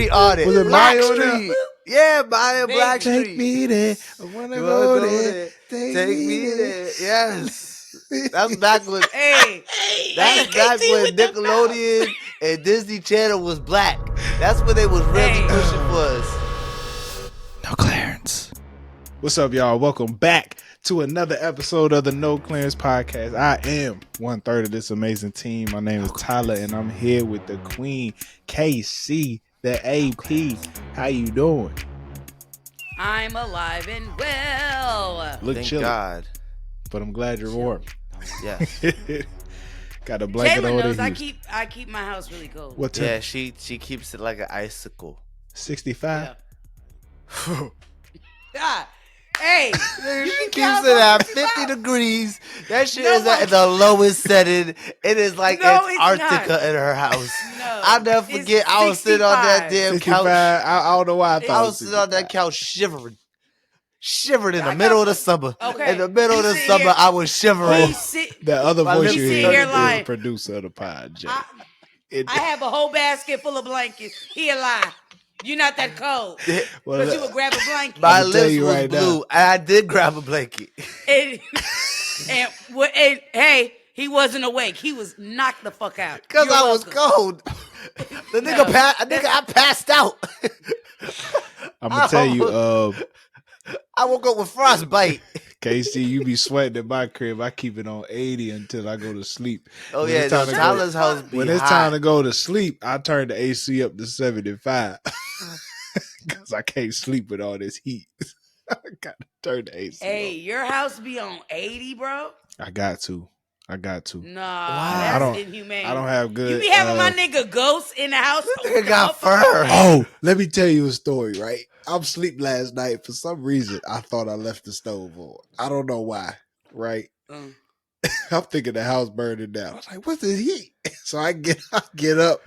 Blackstreet on it. Was it Maya on there? Blackstreet. Yeah, Maya Blackstreet. Take me there. I wanna go there. Take me there. Yes. That's back when Hey, that's back when Nickelodeon and Disney Channel was black. That's when they was really pushing for us. No clearance. What's up, y'all? Welcome back to another episode of the No Clearance Podcast. I am one third of this amazing team. My name is Tyler, and I'm here with the Queen, KC, the AP. How you doing? I'm alive and well. Look Thank chilly, God. but I'm glad you're warm. Yes. Got a blanket Jalen over knows there. I keep my house really cold. What Yeah, temp? she keeps it like an icicle. 65? Yeah. Hey, She keeps it at 50 degrees. That shit is at the lowest setting. It is like Antarctica in her house. No, I'll never forget. I was sitting on that damn 65. couch. I don't know why I thought I it was sitting on that couch shivering in the I middle got- of the summer. Okay. In the middle of the You sit summer, here- I was shivering. That other My voice lips you sit hear here is the lying. producer of the pod, Jay. I have a whole basket full of blankets. He a lie. You're not that cold. Well, But you would grab a blanket. My I'ma tell lips you was right blue. now. And I did grab a blanket. and hey, he wasn't awake. He was knocked the fuck out. Because You're I was welcome. cold. The nigga I passed out. I'm gonna tell you, I woke up with frostbite. KC, you be sweating in my crib. I keep it on 80 until I go to sleep. Oh When yeah, it's time to go- Tyler's house be When it's hot. time to go to sleep, I turn the AC up to 75 because I can't sleep with all this heat. I gotta turn the AC Hey, up. your house be on 80, bro? I got to. Nah, I that's don't- inhumane. I don't have good. You be having my nigga ghosts in the house? Nigga got fur. Oh, let me tell you a story, right? I'm asleep last night. For some reason, I thought I left the stove on. I don't know why, right? I'm thinking the house burning down. I was like, what's this heat? So I get up.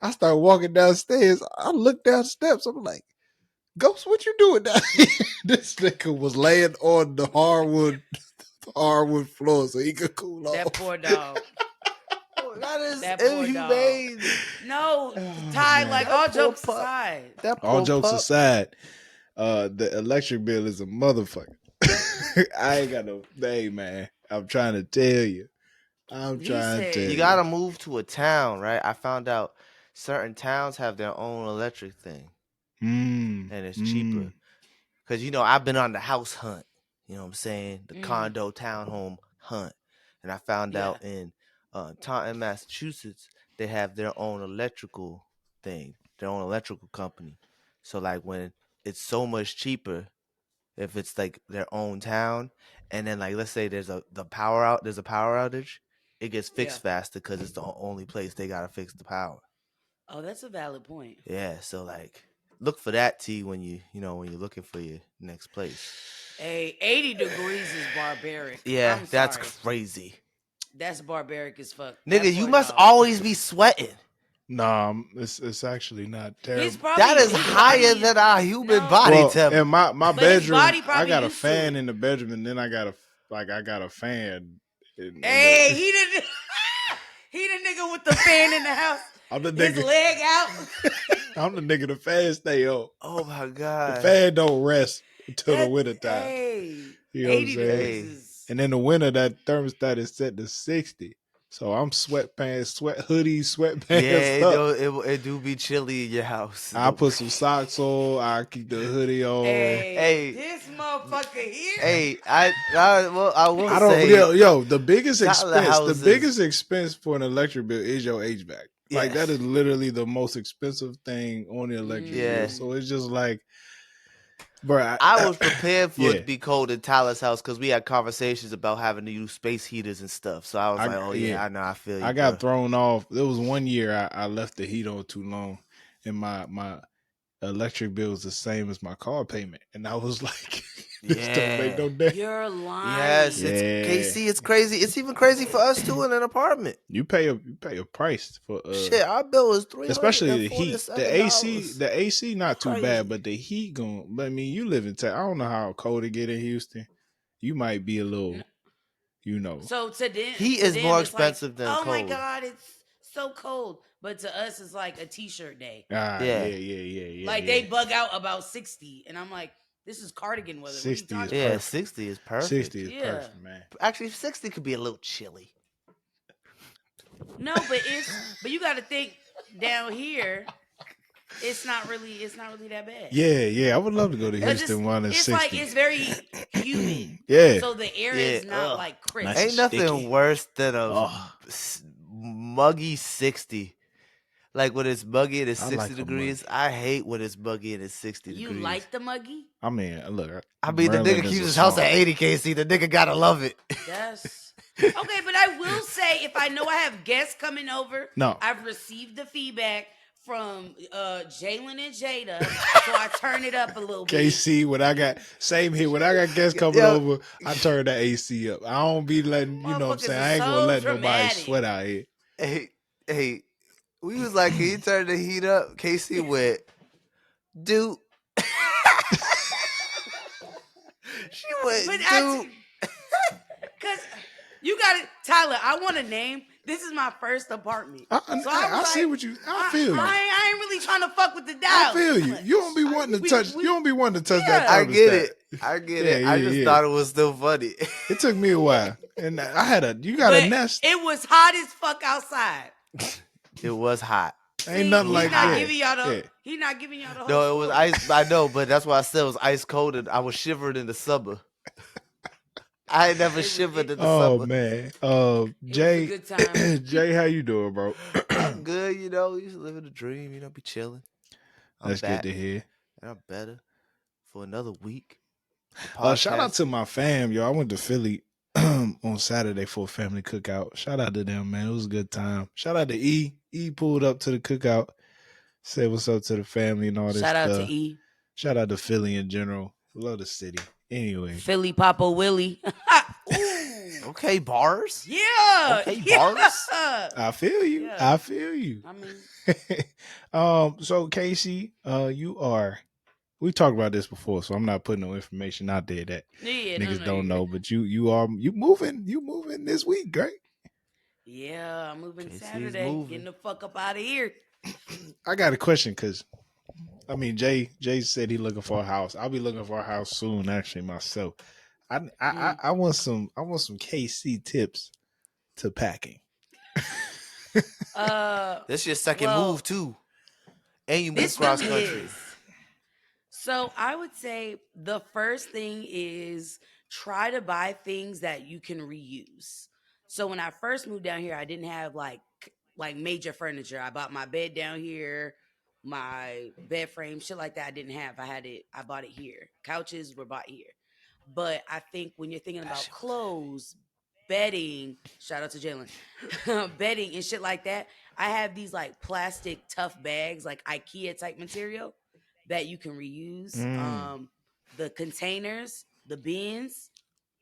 I start walking downstairs. I look down the steps. I'm like, Ghost, what you doing down here? This nigga was laying on the hardwood floor so he could cool off. That poor dog. That is That poor inhumane. No, Oh, Ty, man. like That all poor jokes pup. aside. That All poor jokes pup. aside, the electric bill is a motherfucker. I ain't got no hey man. I'm trying to tell you. I'm He trying to said- tell you. You gotta move to a town, right? I found out certain towns have their own electric thing, and it's cheaper. Cause I've been on the house hunt. You know what I'm saying? The condo townhome hunt, and I found out in Taunton, Massachusetts, they have their own electrical thing, their own electrical company. So like when it's so much cheaper, if it's like their own town, and then like let's say there's a power outage, it gets fixed faster because it's the only place they gotta fix the power. Oh, that's a valid point. Yeah, so like look for that T when when you're looking for your next place. Hey, 80 degrees is barbaric. Yeah, I'm that's sorry. crazy. That's barbaric as fuck. Nigga, That you poor must dog. always be sweating. Nah, it's actually not terrible. He's probably, That is his higher body- than our human No. body Well, temp. in my But his bedroom, body I probably got a used to fan it. in the bedroom, and then I got a fan. Hey, he the he the nigga with the fan in the house. I'm the His nigga. leg out. I'm the nigga. The fan stay on. Oh my The god. fan don't rest until the That- winter time. Hey, You know what I'm 80 saying? degrees is... And in the winter, that thermostat is set to 60. So I'm sweatpants, sweat hoodies, sweatpants Yeah, up. it do be chilly in your house. I put some socks on. I keep the hoodie on. Hey, Hey. this motherfucker here. Hey, I will I don't. say Yo, the biggest Tyler expense, houses- the biggest expense for an electric bill is your HVAC. Like Yes. that is literally the most expensive thing on the electric Yeah. bill. So it's just like, bro. I was prepared for it Yeah. to be cold in Tyler's house because we had conversations about having to use space heaters and stuff. So I was like, oh yeah, I know, I feel you. I got bro. thrown off. There was one year I left the heat on too long, and my electric bill was the same as my car payment, and I was like, "This don't make no difference." You're lying. Yes, Yeah. it's KC. It's crazy. It's even crazy for us too in an apartment. You pay a price for Shit, our bill is $347. especially the heat. The AC not too Crazy. bad, but the heat but I mean, you live in Texas. I don't know how cold it get in Houston. You might be a little, So to them, Heat to is them, more it's expensive than oh my cold. god, it's so cold. But to us, it's like a t-shirt day. Yeah. Like they bug out about 60, and I'm like, this is cardigan weather. What are you 60 is talking about? Yeah, perfect. 60 is perfect. 60 is Yeah. perfect, man. Actually, 60 could be a little chilly. No, but you got to think down here. It's not really that bad. Yeah. I would love to go to Houston while it's 60. Like it's very humid. Yeah. So the air Yeah, is not like crisp. Nice. Ain't nothing Sticky. worse than a Oh. muggy 60. Like when it's muggy and it's I 60 like a degrees. muggy. I hate when it's muggy and it's 60 You degrees. like the muggy? I mean, look. I mean, the Maryland nigga is keeps a his house swamp. at 80 KC. The nigga gotta love it. That's okay, but I will say if I know I have guests coming over, No. I've received the feedback from Jalen and Jada, so I turn it up a little bit. KC, when I got same here. When I got guests coming over, I turn the AC up. I don't be letting you know what I'm saying. I ain't gonna let nobody sweat out here. Hey, we was like, can you turn the heat up? KC went, dude. She went, dude. Because you got it, Tyler. I want a name. This is my first apartment. I see what you. I feel you. I ain't really trying to fuck with the dial. I feel you. You don't be wanting to touch. You don't be wanting to touch that. I get thermostat. it. I get it. I just thought it was still funny. It took me a while, and I had you got a nest. It was hot as fuck outside. It was hot. Ain't nothing like that. He's not giving y'all the whole No, it was ice. I know, but that's why I said it was ice cold, and I was shivering in the summer. I ain't never shivered in the summer. Oh man, Jay, it was a good time. Jay, how you doing, bro? I'm good, you know. You just living the dream, you know. Be chilling. That's good to hear. And I'm better for another week. Shout out to my fam, yo. I went to Philly on Saturday for a family cookout. Shout out to them, man. It was a good time. Shout out to E. E pulled up to the cookout, said what's up to the family and all this stuff. Shout out to E. Shout out to Philly in general. Love the city. Anyway. Philly Papa Willie. Okay, bars. Yeah. Okay, bars. I feel you. Yeah. I feel you. I mean. So Casey, we talked about this before, so I'm not putting no information out there that niggas don't know, but you moving this week, right? Yeah, I'm moving Saturday. Getting the fuck up out of here. I got a question because I mean Jay said he looking for a house. I'll be looking for a house soon, actually, myself. I want some KC tips to packing. This your second move too. And you move cross country. So I would say the first thing is try to buy things that you can reuse. So when I first moved down here, I didn't have like major furniture. I bought my bed down here, my bed frame, shit like that. I didn't have. I bought it here. Couches were bought here. But I think when you're thinking about clothes, bedding, shout out to Jalen, bedding and shit like that, I have these like plastic tough bags, like IKEA type material that you can reuse. The containers, the bins,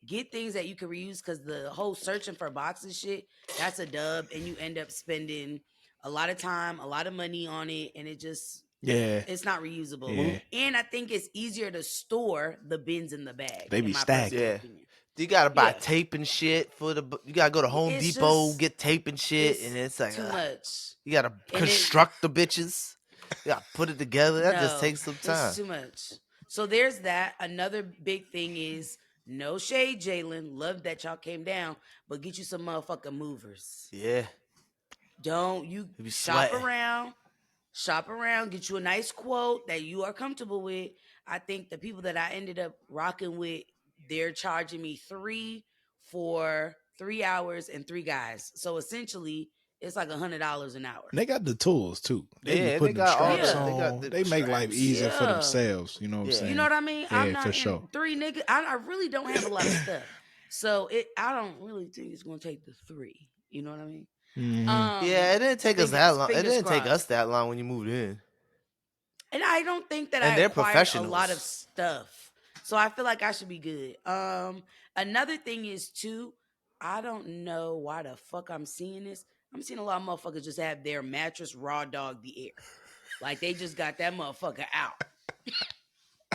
get things that you can reuse because the whole searching for boxes shit, that's a dub, and you end up spending a lot of time, a lot of money on it, and it just it's not reusable. Yeah. And I think it's easier to store the bins in the bag. They be stacked. Yeah. You gotta buy tape and shit for you gotta go to Home Depot, get tape and shit, and it's like too much. You gotta construct the bitches. You gotta put it together. That just takes some time. It's too much. So there's that. Another big thing is no shade, Jalen. Love that y'all came down, but get you some motherfucking movers. Yeah. Don't you shop around, get you a nice quote that you are comfortable with. I think the people that I ended up rocking with, they're charging me $3 for 3 hours and 3 guys. So essentially, it's like $100 an hour. They got the tools too. They be putting the straps on. They make straps. life easier for themselves. You know what I'm saying? You know what I mean? Yeah, I'm not for in sure. 3 niggas. I really don't have a lot of stuff. So I don't really think it's gonna take the 3. You know what I mean? Mm-hmm. Yeah, it didn't take us that long. It didn't take us that long when you moved in. And I don't think that I acquired a lot of stuff. So I feel like I should be good. Another thing is too, I don't know why the fuck I'm seeing this. I'm seeing a lot of motherfuckers just have their mattress raw dog the air. Like they just got that motherfucker out.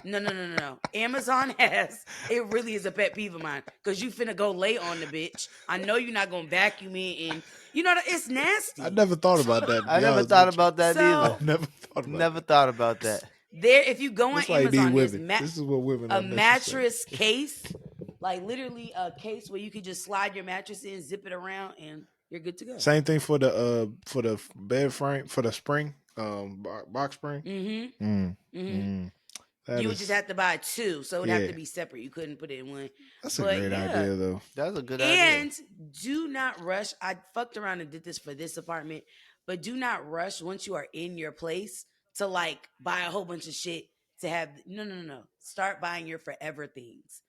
No. Amazon has, it really is a pet peeve of mine because you finna go lay on the bitch. I know you're not gonna vacuum it, and you know it's nasty. I never thought about that. To I be never honest thought with you, about that I So either. never thought about Never that. thought about that. there, if you go on That's why you need Amazon, there's women. This is what women a are necessary. mattress case, like literally a case where you could just slide your mattress in, zip it around, and you're good to go. Same thing for the bed frame for the spring box spring. That You would just is have to buy two, so it would have yeah. to be separate. You couldn't put it in one. That's a But great yeah, idea though. That's a good idea. and do not rush. I fucked around and did this for this apartment, but do not rush once you are in your place to like buy a whole bunch of shit to have. No. Start buying your forever things.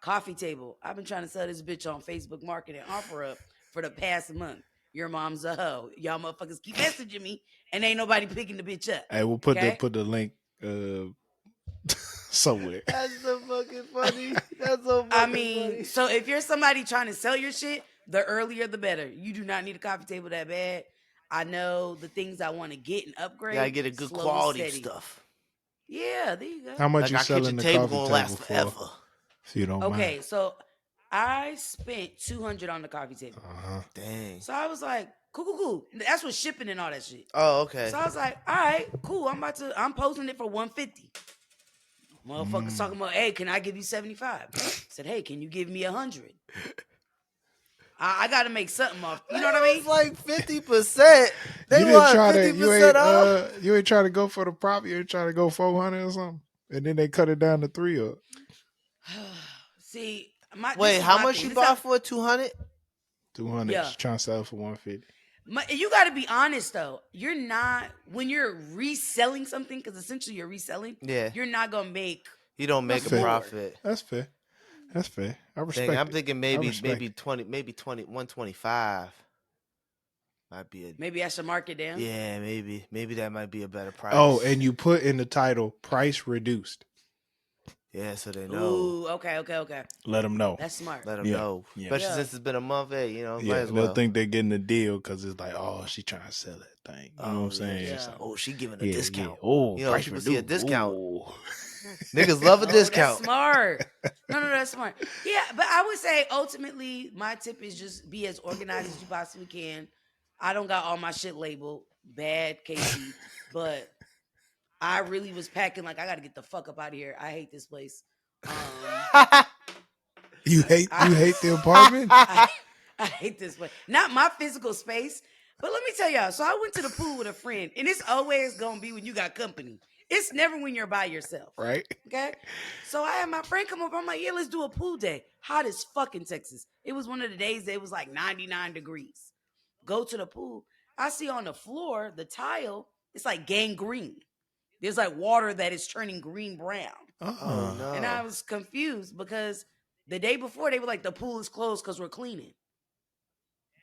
Coffee table. I've been trying to sell this bitch on Facebook Market and OfferUp for the past month. Your mom's a hoe. Y'all motherfuckers keep messaging me and ain't nobody picking the bitch up. Hey, we'll put the link somewhere. That's so fucking funny. That's so fucking I mean, funny. so if you're somebody trying to sell your shit, the earlier the better. You do not need a coffee table that bad. I know the things I want to get and upgrade. Gotta get a good slow and quality steady. stuff. Yeah, there you go. How much Like you our selling kitchen the table coffee gonna table last for? forever. If you don't Okay, mind. so I spent $200 on the coffee table. Dang. So I was like, cool. That's with shipping and all that shit. Oh, okay. So I was like, all right, cool. I'm posting it for $150. Motherfuckers talking about, hey, can I give you 75? Said, hey, can you give me 100? I got to make something off. You know what I mean? It's like 50%. They You didn't want try 50% off. you ain't trying to go for the prop. You ain't trying to go 400 or something, and then they cut it down to 3 or See, Wait, how much you bought for 200? 200. Yeah. She's trying to sell for 150. You got to be honest though. You're not, when you're reselling something, because essentially you're reselling. Yeah. You're not gonna make. You don't make That's a fair. profit. That's fair. I respect. Dang, I'm it. thinking I respect maybe 20, 125 might be a. Maybe I should mark it down. Yeah, maybe that might be a better price. Oh, and you put in the title "price reduced." yeah, so they know. Ooh, okay. Let them know. That's smart. Let them Yeah, know, yeah. especially Yeah. since it's been a month. Hey, might Yeah, as well. they'll think they're getting a deal because it's like, oh, she trying to sell that thing. You know what I'm saying? yeah. So, Oh, she giving a discount. Yeah. Oh, price people reduced. see a discount. Ooh. Niggas love a discount. That's smart. No, that's smart. Yeah, but I would say ultimately my tip is just be as organized as you possibly can. I don't got all my shit labeled. Bad, Casey. But I really was packing like I got to get the fuck up out of here. I hate this place. You hate the apartment? I hate this place. Not my physical space, but let me tell y'all. So I went to the pool with a friend, and it's always gonna be when you got company. It's never when you're by yourself. Right. Okay. So I had my friend come over. I'm like, yeah, let's do a pool day. Hot as fuck in Texas. It was one of the days that it was like 99 degrees. Go to the pool. I see on the floor, the tile, it's like gangrene. There's like water that is turning green brown. Oh no! And I was confused because the day before they were like, the pool is closed because we're cleaning.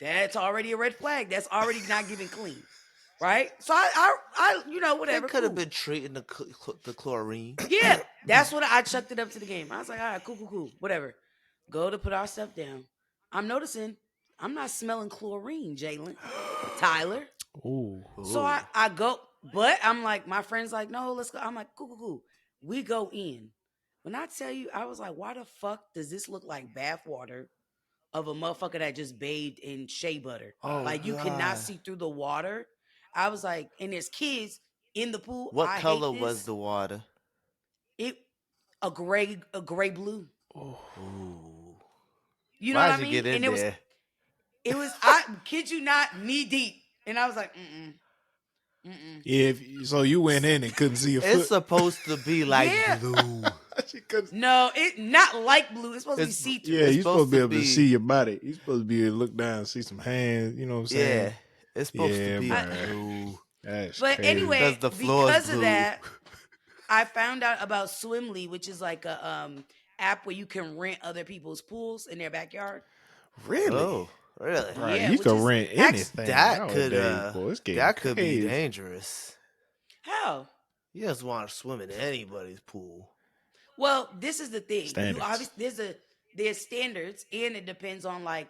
That's already a red flag. That's already not getting clean. Right? So I whatever. They could have cool. been treating the chlorine. Yeah, that's what I chucked it up to the game. I was like, all right, cool, whatever. Go to put our stuff down. I'm noticing I'm not smelling chlorine, Jalen, Tyler. Ooh. So I go, but I'm like, my friend's like, no, let's go. I'm like, cool. We go in. When I tell you, I was like, why the fuck does this look like bath water of a motherfucker that just bathed in shea butter? Oh, like you cannot see through the water. I was like, and there's kids in the pool. What I color hate was this. the water? A gray blue. Ooh. You know Why'd what I you mean? get in And there? it was I kid you not, knee deep. And I was like, Yeah, so you went in and couldn't see your foot. It's supposed to be like Yeah. blue. no, it not like blue. It's supposed to be It's- see-through. Yeah, It's you're supposed to be able to be- see your body. You're supposed to be able to look down and see some hands. You know what I'm saying? Yeah, it's supposed to be bruh. blue. That's But crazy. anyway, Because the floor is because of blue. that, I found out about Swimly, which is like a app where you can rent other people's pools in their backyard. Really? Oh, really? Right, Yeah, you which can is rent actually- anything That could nowadays, boy. It's getting that could be crazy. dangerous. How? You just want to swim in anybody's pool. Well, this is the thing. Standards. You obviously there's standards, and it depends on like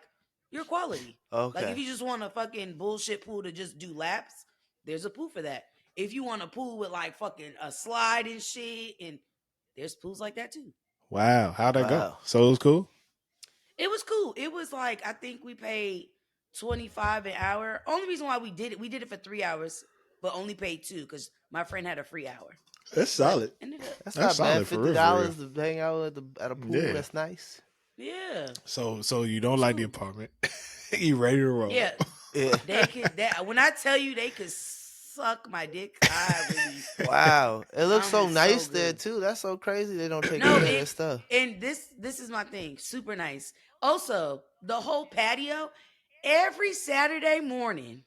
your quality. Okay. Like if you just want a fucking bullshit pool to just do laps, there's a pool for that. If you want a pool with like fucking a slide and shit, and there's pools like that too. Wow, how'd that go? Wow. So it was cool. It was cool. It was like I think we paid 25 an hour. Only reason why we did it for 3 hours, but only paid 2 because my friend had a free hour. That's But solid. ended up, That's That's not bad. solid for real, for $50 to hang out at a pool. Yeah. That's nice. yeah, So you don't like the True. apartment? You ready to roll? yeah. Yeah. They could. That when I tell you they could suck my dick, I really. Wow. It looks so I'm nice so there good. too. That's so crazy. They don't take No, care of their it stuff. and this is my thing. Super nice. Also, the whole patio. Every Saturday morning,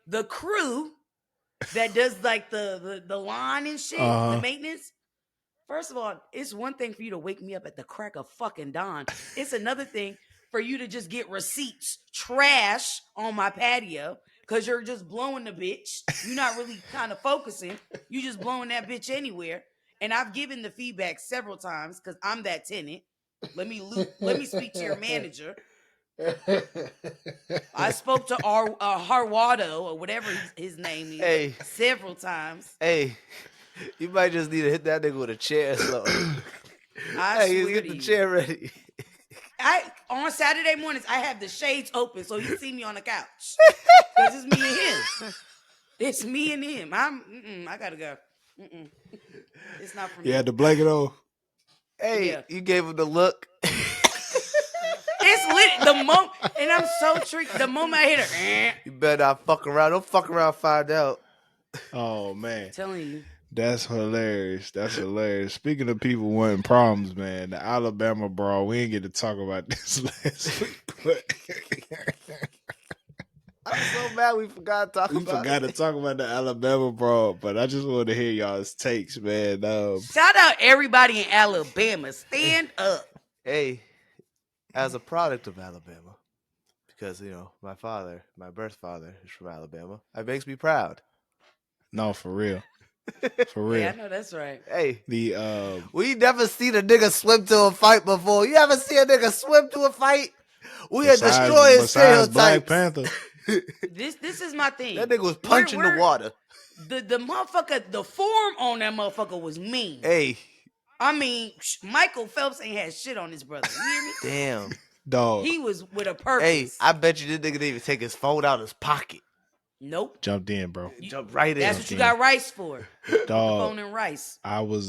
the crew that does like the lawn and shit, the maintenance. First of all, it's one thing for you to wake me up at the crack of fucking dawn. It's another thing for you to just get receipts, trash on my patio, because you're just blowing the bitch. You're not really kind of focusing. You just blowing that bitch anywhere. And I've given the feedback several times because I'm that tenant. Let me speak to your manager. I spoke to our Harwado or whatever his name is Hey. several times. Hey, you might just need to hit that nigga with a chair or something. I Hey, swear get to the you. chair ready. On Saturday mornings I have the shades open so you see me on the couch because it's me and him. It's me and him. I gotta go. It's not for me. You had the blanket on. Hey, Yeah. you gave him the look. It's lit the moment, and I'm so tricked. The moment I hit her, You better not fuck around. Don't fuck around. Find out. Oh man, I'm telling you. that's hilarious. That's hilarious. Speaking of people wanting problems, man, the Alabama Brawl. We didn't get to talk about this last week, but I'm so mad we forgot to talk we about forgot it. to talk about the Alabama Brawl. But I just wanted to hear y'all's takes, man. Shout out everybody in Alabama. Stand up. Hey, as a product of Alabama, because my birth father is from Alabama. It makes me proud. No, for real, for real. Yeah, I know that's right. Hey, The we never seen a nigga swim to a fight before. You ever see a nigga swim to a fight? We are destroying besides Black stereotypes. Panther. This is my thing. That nigga was punching the water. The motherfucker, the form on that motherfucker was mean. Hey, I mean, Michael Phelps ain't had shit on his brother. You hear me? damn. Dog. He was with a purpose. Hey, I bet you this nigga didn't even take his phone out of his pocket. Nope. Jumped in, bro. He jumped right in. That's what you got rice for. Dog. The phone and rice. I was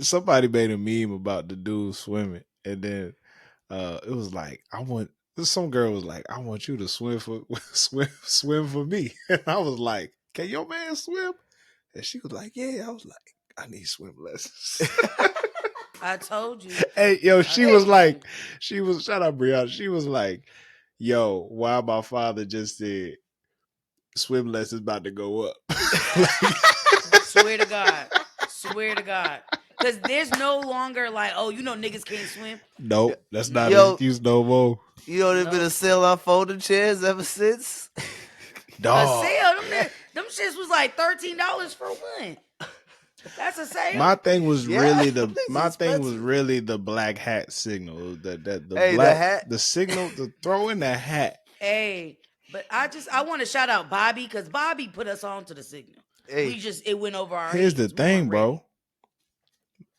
somebody made a meme about the dude swimming, and then it was like, some girl was like, I want you to swim for me. And I was like, can your man swim? And she was like, yeah. I was like, I need swim lessons. I told you. Hey, yo, shout out Brianna. She was like, yo, why my father just said swim lessons about to go up. Swear to God. Swear to God. Because there's no longer like, oh, niggas can't swim. Nope, that's not an excuse no more. You know, there's been a sale on folding chairs ever since. Dog. A sale. Them shits was like $13 for one. That's a sale. My thing was really the black hat signal. The signal to throw in the hat. Hey, but I want to shout out Bobby because Bobby put us on to the signal. Hey. It went over our Here's heads. the thing, bro.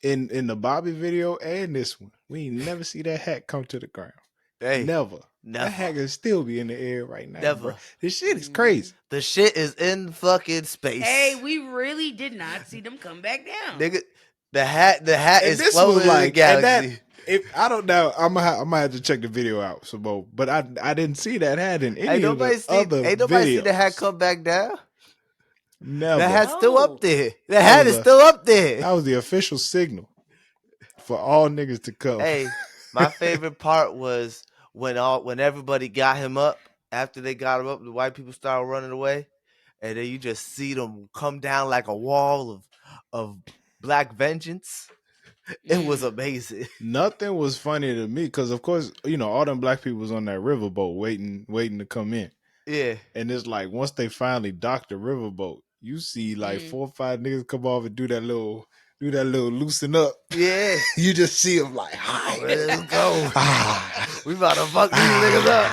In the Bobby video and this one, we ain't never see that hat come to the ground. Hey, never. That hat can still be in the air right now. Never. Bro. This shit is crazy. The shit is in fucking space. Hey, we really did not see them come back down. Nigga, the hat and is floating in the galaxy. I don't know. I might have to check the video out some more. But I didn't see that hat in any of the other Ain't nobody see videos. the hat come back down? Never. The hat's still up there. The hat is still up there. That was the official signal for all niggas to come. Hey, my favorite part was when everybody got him up. After they got him up, the white people started running away, and then you just see them come down like a wall of black vengeance. It was amazing. Nothing was funny to me because, of course, all them black people was on that riverboat waiting to come in. Yeah, and it's like once they finally dock the riverboat, you see like 4 or 5 niggas come off and do that little loosen up. Yeah, you just see them like, hi, let's go. We about to fuck these niggas up.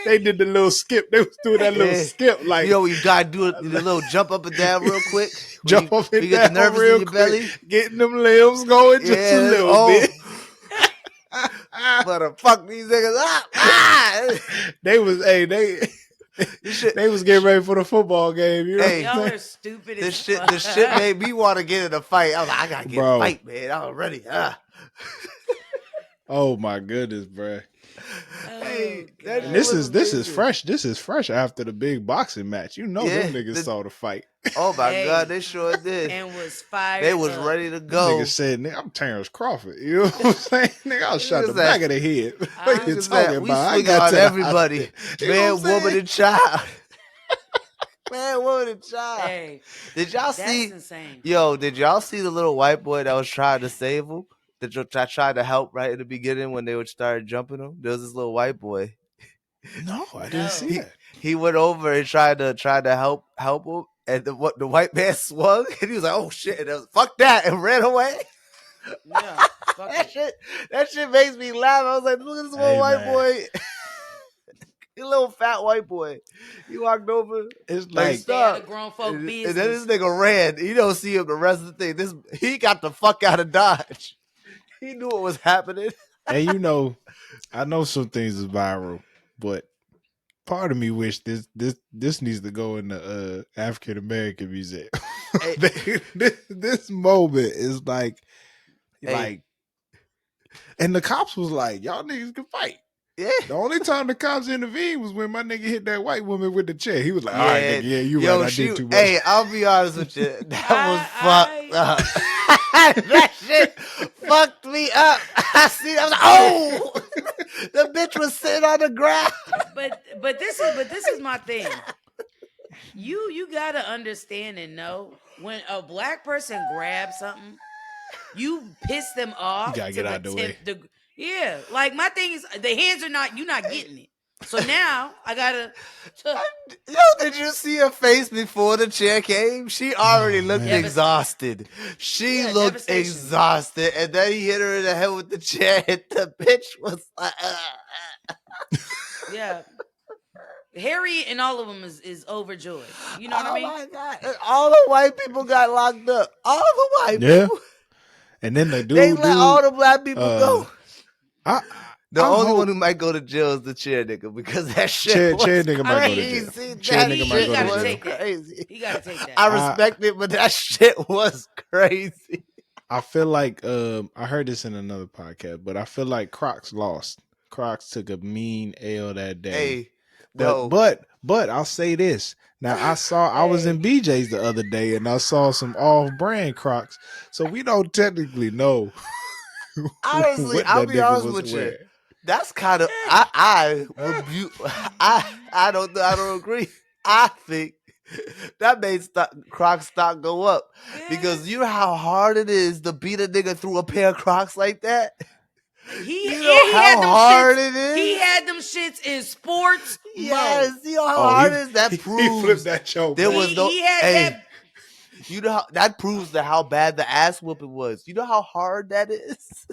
They did the little skip. They was doing that little skip, like, you know, you gotta do the little jump up and down real quick. Jump up and you get the down nerves in real your quick, belly. getting them limbs going just a little bit. But fuck these niggas. They was they was getting ready for the football game. You know, y'all are stupid. This shit made me want to get in a fight. I was like, I gotta get in a fight, man. I'm ready. Oh my goodness, bro. Hey, and this is fresh. This is fresh after the big boxing match. You know, them niggas saw the fight. Oh my god, they sure did. And was fired. They was ready to go. Niggas said, "Nigga, I'm Terrence Crawford." You know what I'm saying? Nigga, I was shot the back of the head. What you talking about? I got everybody, man, woman, and child. Man, woman, and child. Hey, did y'all see? Insane. Yo, did y'all see the little white boy that was trying to save him? That I tried to help right in the beginning when they would start jumping him. There was this little white boy. No, I didn't see that. He went over and tried to help him, and the white man swung, and he was like, "Oh shit!" And was, fuck that, and ran away. Yeah, that shit makes me laugh. I was like, "Look at this little white boy, the little fat white boy." He walked over. It's like stop. Grown folk business. And then this nigga ran. You don't see him the rest of the thing. He got the fuck out of Dodge. He knew what was happening. And you know, I know some things is viral, but part of me wish this needs to go in the African American Museum. This moment is like, and the cops was like, "Y'all niggas can fight." Yeah. The only time the cops intervened was when my nigga hit that white woman with the chair. He was like, "All right, nigga, you right. I did too much." Hey, I'll be honest with you. That was fucked up. That shit fucked me up. I see. I was like, oh, the bitch was sitting on the ground. But this is my thing. You gotta understand and know when a black person grabs something, you piss them off. You gotta get out of the way. Yeah, like my thing is the hands are not. You're not getting it. So now I gotta. Yo, did you see her face before the chair came? She already looked exhausted. She looked exhausted, and then he hit her in the head with the chair, and the bitch was like, Yeah. Harry and all of them is overjoyed. You know what I mean? Oh my god! And all the white people got locked up. All the white people. And then they let all the black people go. The only hope one who might go to jail is the chair nigga because that shit chair was nigga might go to jail. Chair nigga might go to jail. Crazy. He gotta take that. I respect it, but that shit was crazy. I feel like I heard this in another podcast, but I feel like Crocs lost. Crocs took a mean L that day. Hey, but I'll say this. Now I was in BJ's the other day and I saw some off-brand Crocs, so we don't technically know. Honestly, I'll be honest with you. That's kind of I don't agree. I think that made Crocs stock go up because you know how hard it is to beat a nigga through a pair of Crocs like that. He had them shits in sports. Yes, you know how hard it is. That proves he flipped that choke. There was no. You know how that proves how bad the ass whooping was. You know how hard that is.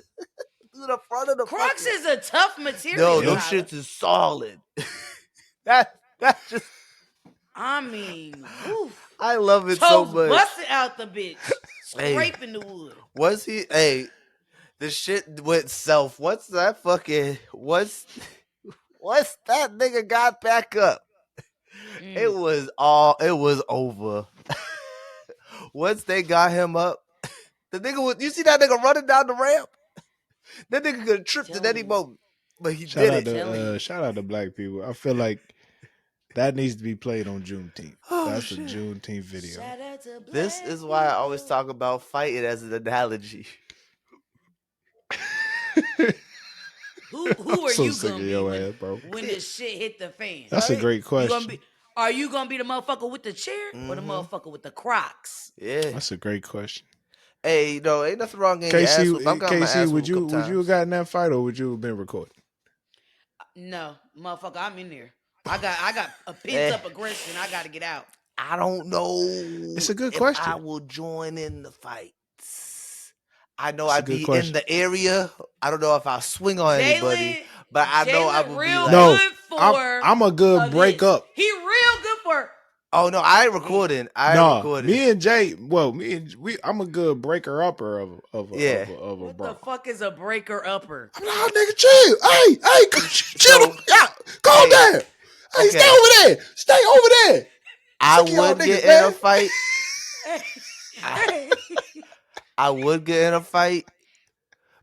To the front of the Crocs is a tough material. No, those shits is solid. That's just. I mean, oof. I love it so much. Busted out the bitch, scraping the wood. Was he? Hey, the shit went self. What's that fucking? What's that nigga got back up? It was over. Once they got him up, the nigga was. You see that nigga running down the ramp? That nigga could have tripped at any moment, but he did it. Shout out to black people. I feel like that needs to be played on Juneteenth. That's a Juneteenth video. This is why I always talk about fighting as an analogy. Who are you gonna be bro? When this shit hit the fan? That's a great question. Are you gonna be the motherfucker with the chair or the motherfucker with the Crocs? Yeah, that's a great question. Hey, no, ain't nothing wrong getting your ass whooped. KC, would you have gotten that fight or would you have been recording? No, motherfucker, I'm in there. I got a pent up aggression. I got to get out. I don't know. It's a good question. I will join in the fights. I know I'd be in the area. I don't know if I'll swing on anybody, but I know I will be like, good for I'm a good this. breakup. He real good for. Oh no, I ain't recording. Me and Jay. Well, I'm a good breaker upper of a What bro. the fuck is a breaker upper? I'm like, oh, nigga, chill. Hey, chill. Calm down. Hey, okay. Stay over there. I Sick of y'all would niggas, get in man. a fight. Hey. I would get in a fight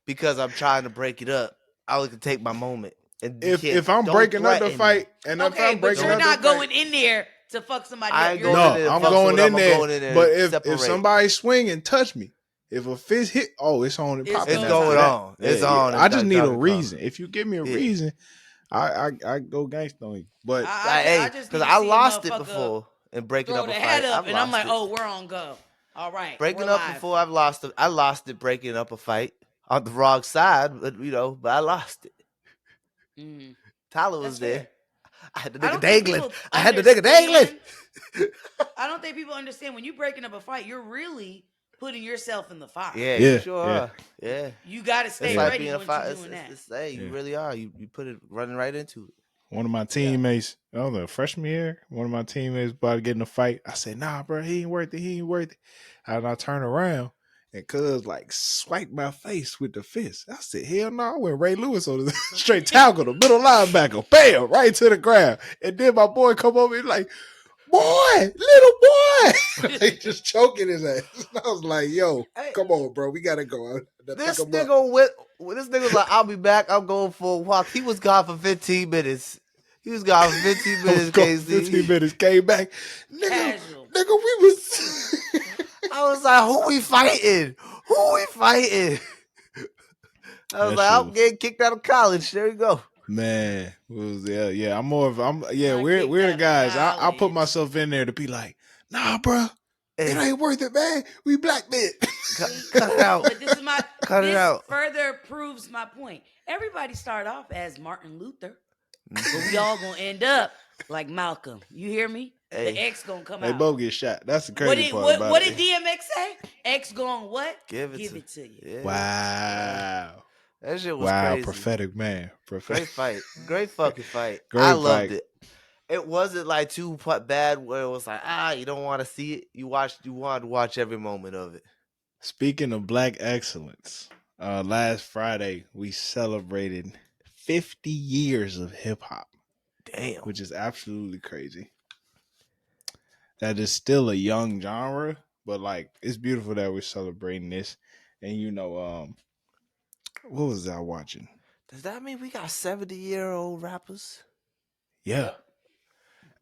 because I'm trying to break it up. I would take my moment. And If I'm don't breaking up the threaten fight, me. and if Okay, I'm but breaking you're up the not fight, going in there to fuck somebody I up. ain't You're going in just there. I'm Fuck going someone in up, there. I'm going in there. But to if separate. somebody swing and touch me, if a fist hit, it's on and It's popping. It's goes going on. on. It's on. I just need a Donkey Kong. reason. If you give me a reason, I go gangsta on you. But I just need because to I see a lost it motherfucker before in breaking throw up the a head fight. up, I've and I'm lost like, it. oh, we're on go. All right, Breaking we're up live. before I've lost it. I lost it breaking up a fight on the wrong side, but I lost it. Mm, Tyler that's was there. fair. I had the I nigga don't think dangling. people I had the nigga dangling. understand. I don't think people understand when you're breaking up a fight, you're really putting yourself in the fire. Yeah, you sure are. Yeah. You got to stay It's like ready being a once you're fight. doing that. You really are. You put it running right into it. one of my teammates, I was a freshman year, one of my teammates about to get in a fight. I said, nah, bro, he ain't worth it. And I turn around and cuz like swiped my face with the fist. I said, hell no, I went Ray Lewis on the straight tackle, the middle linebacker, bam, right to the ground. And then my boy come over and like, boy, little boy, like just choking his ass. I was like, yo, come on, bro, we gotta go. This nigga was like, I'll be back. I'm going for a walk. He was gone for 15 minutes. He was gone for 15 minutes, KC. 15 minutes, came back. Casual. Nigga, we was... I was like, who we fighting? I was like, I'm getting kicked out of college. There you go. Man, I'm more of we're the out guys. of I put college. myself in there to be like, nah, bro, it ain't worth it, man. We black men. Cut it out. But this is my Cut it out. further proves my point. Everybody started off as Martin Luther, but we all gonna end up like Malcolm. You hear me? Hey. The X gonna come They out. both get shot. That's the crazy part about what it. did DMX say? X going what? Give it to you. Yeah. Wow. That shit was crazy. Prophetic man. Great fight. Great fucking fight. Great I loved fight. it. It wasn't like too bad where it was like, you don't want to see it. You wanted to watch every moment of it. Speaking of black excellence, last Friday we celebrated 50 years of hip hop. Damn. Which is absolutely crazy. That is still a young genre, but like it's beautiful that we're celebrating this. And what was I watching? Does that mean we got 70-year-old rappers? Yeah.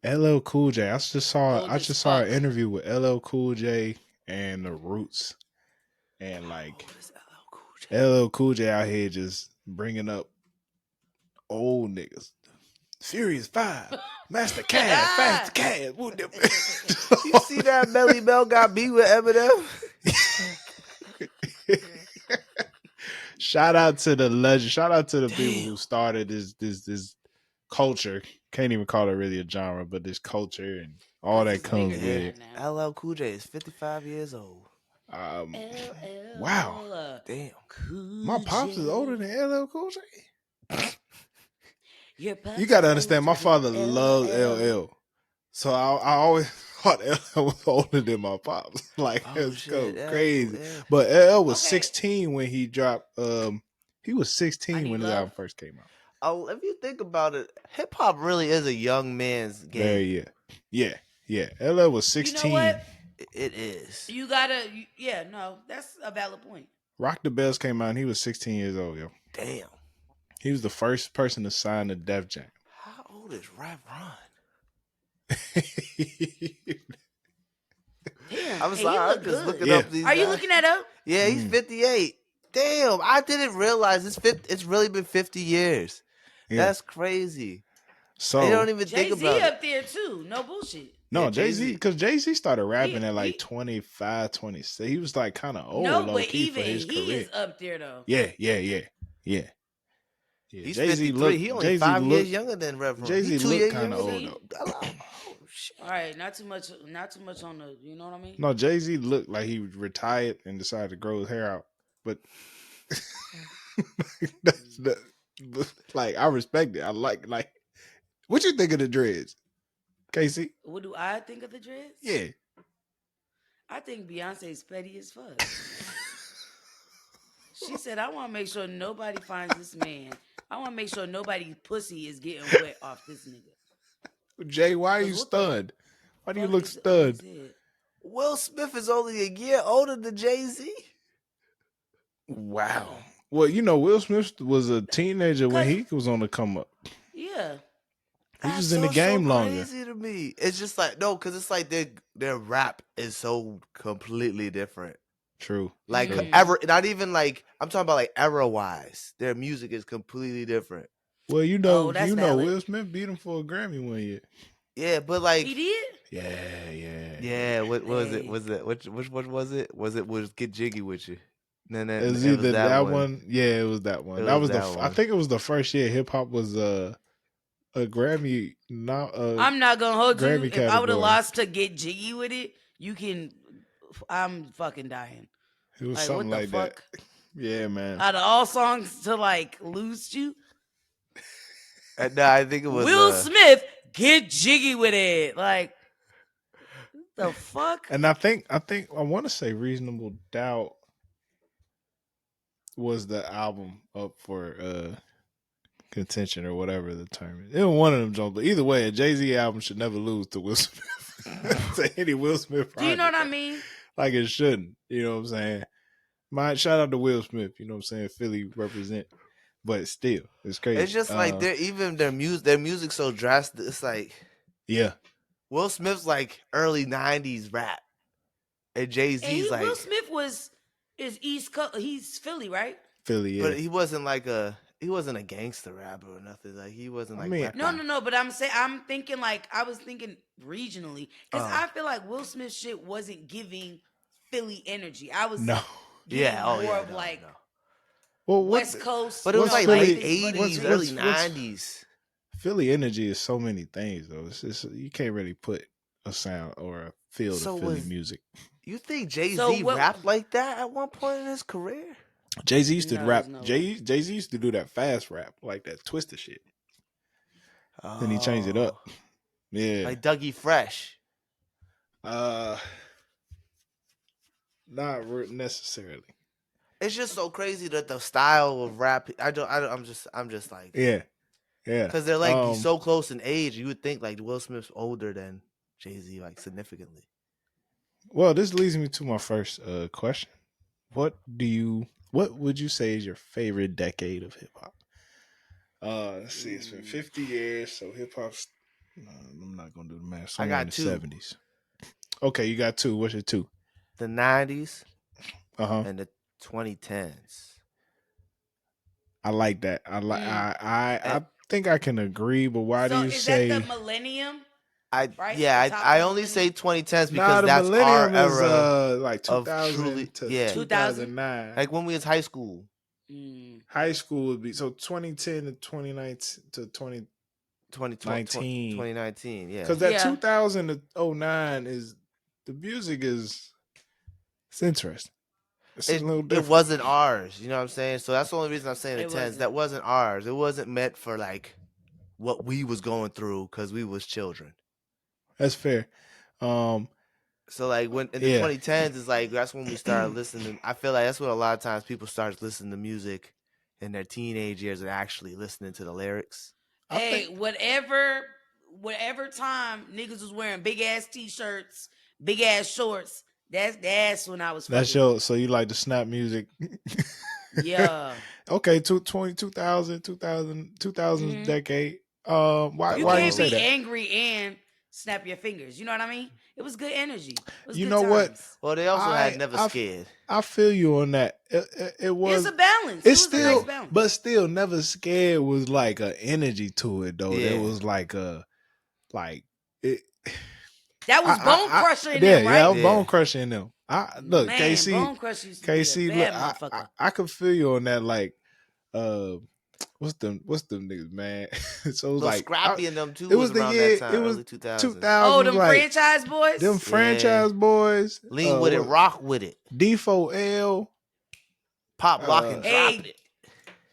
LL Cool J. I just saw an interview with LL Cool J and the Roots. And like LL Cool J out here just bringing up old niggas. Furious 5, Master Cash, Fast Cash. You see that Melly Mel got beat with Eminem? Shout out to the legend. Shout out to the people who started this culture. Can't even call it really a genre, but this culture and all that comes with it. LL Cool J is 55 years old. Wow. Damn. My pops is older than LL Cool J. You gotta understand, my father loved LL. So I always thought LL was older than my pops. Like it's crazy. But LL was 16 when he dropped he was 16 when his album first came out. Oh, if you think about it, hip hop really is a young man's game. Yeah. LL was 16. You know what? It is. You gotta, that's a valid point. Rock the Bells came out and he was 16 years old, yo. Damn. He was the first person to sign the Def Jam. How old is Rap Ron? Damn. I'm sorry, I'm just looking up these Are you looking that up? Yeah, he's 58. Damn, I didn't realize it's really been 50 years. Yeah. That's crazy. So they don't even think about it. Jay-Z up there too. No bullshit. No, Jay-Z, because Jay-Z started rapping at like 25, 26. He was like kind of old, low-key for his career. He is up there though. Yeah. He's Jay-Z 53. He only 5 years younger than Rev Run. Jay-Z looked kind of old though. Oh, shit. All right, not too much on the, you know what I mean? No, Jay-Z looked like he retired and decided to grow his hair out. But like I respect it. I like What you think of the dreads, Casey? What do I think of the dreads? Yeah. I think Beyonce's petty as fuck. She said, I want to make sure nobody finds this man. I want to make sure nobody's pussy is getting wet off this nigga. Jay, why are you Because what the stunned? Why do you fuck look is on his stunned? head? Will Smith is only a year older than Jay-Z. Wow. Yeah. Well, Will Smith was a teenager when he was on the come up. Yeah. He That's was in the game so longer. crazy to me. It's just like, no, because it's like their rap is so completely different. True. Like True. ever, not even like I'm talking about like era wise. Their music is completely different. Well, that's valid. Will Smith beat him for a Grammy one year. Yeah, but like He did? Yeah. What was it? Hey. Was it which one was it? Was Get Jiggy with You? Then It was it was either that one. one. Yeah, it was that one. It That was was that I one. think it was the first year hip hop was a Grammy. I'm not gonna hold Grammy you. If I would have category. lost to Get Jiggy with it, you can. I'm fucking dying. It was Like, something what the like fuck? that. Yeah, man. Out of all songs to like lose you, No, I think it was Will Smith, Get Jiggy with it. Like, the fuck? And I want to say Reasonable Doubt was the album up for contention or whatever the term is. It was one of them Jones, but either way, a Jay-Z album should never lose to Will Smith. To any Will Smith project. Do you know what I mean? Like it shouldn't. You know what I'm saying? Shout out to Will Smith. You know what I'm saying? Philly represent. But still, it's crazy. It's just like their music so drastic. It's like Will Smith's like early '90s rap, and Jay-Z's like Will Smith is East Coast. He's Philly, right? Philly, yeah. But he wasn't a gangster rapper or nothing. Like he wasn't like No. But I was thinking regionally because I feel like Will Smith shit wasn't giving Philly energy. I was more of like. Well, West Coast, but it was like late '80s, early '90s. Philly energy is so many things, though. It's just, you can't really put a sound or a feel to Philly music. You think Jay-Z rapped like that at one point in his career? Jay-Z used to rap. Jay-Z used to do that fast rap, like that twisted shit. Then he changed it up. Yeah, like Dougie Fresh. Not necessarily. It's just so crazy that the style of rap. I'm just like yeah, because they're like so close in age. You would think like Will Smith's older than Jay-Z, like significantly. Well, this leads me to my first question. What would you say is your favorite decade of hip hop? Let's see, it's been 50 years, so hip hop's. I'm not gonna do the math. Somewhere in the 70s. Okay, you got two. What's your two? The 90s, and the 2010s. I like that. I think I can agree, but why do you say that the millennium? I only say 2010s because that's our era like 2000 to 2009. Like when we was high school. High school would be 2010 to 2019 to 2019, yeah. Because that 2000 to 09 is the music is it's interesting. It's a little different. It wasn't ours, you know what I'm saying? So that's the only reason I'm saying the 10s. That wasn't ours. It wasn't meant for like what we was going through because we was children. That's fair. So like when in the 2010s is like that's when we started listening. I feel like that's when a lot of times people start listening to music in their teenage years and actually listening to the lyrics. Whatever time niggas was wearing big ass t-shirts, big ass shorts, that's when I was. That's so you like the snap music? Yeah. Okay, 2000 decade. Why you say that? You can't be angry and snap your fingers. You know what I mean? It was good energy. It was you good know times. what? Well, they also had Never Scared. I feel you on that. It was. It's a balance. It's a nice balance. But still, Never Scared was like an energy to it, though. Yeah. There was like it. That was Bone Crusher in them, right? Yeah, that was Bone Crusher in them. Look, Man, KC, Bone Crusher used to be a bad motherfucker. I could feel you on that. Like, what's them niggas, man? So it was like Scrappy in them too. It was the around year. that time, it was early 2000s. 2000. Oh, them like, franchise boys. Them franchise boys. Lean with it, rock with it. D4L. Pop, lock, and drop it.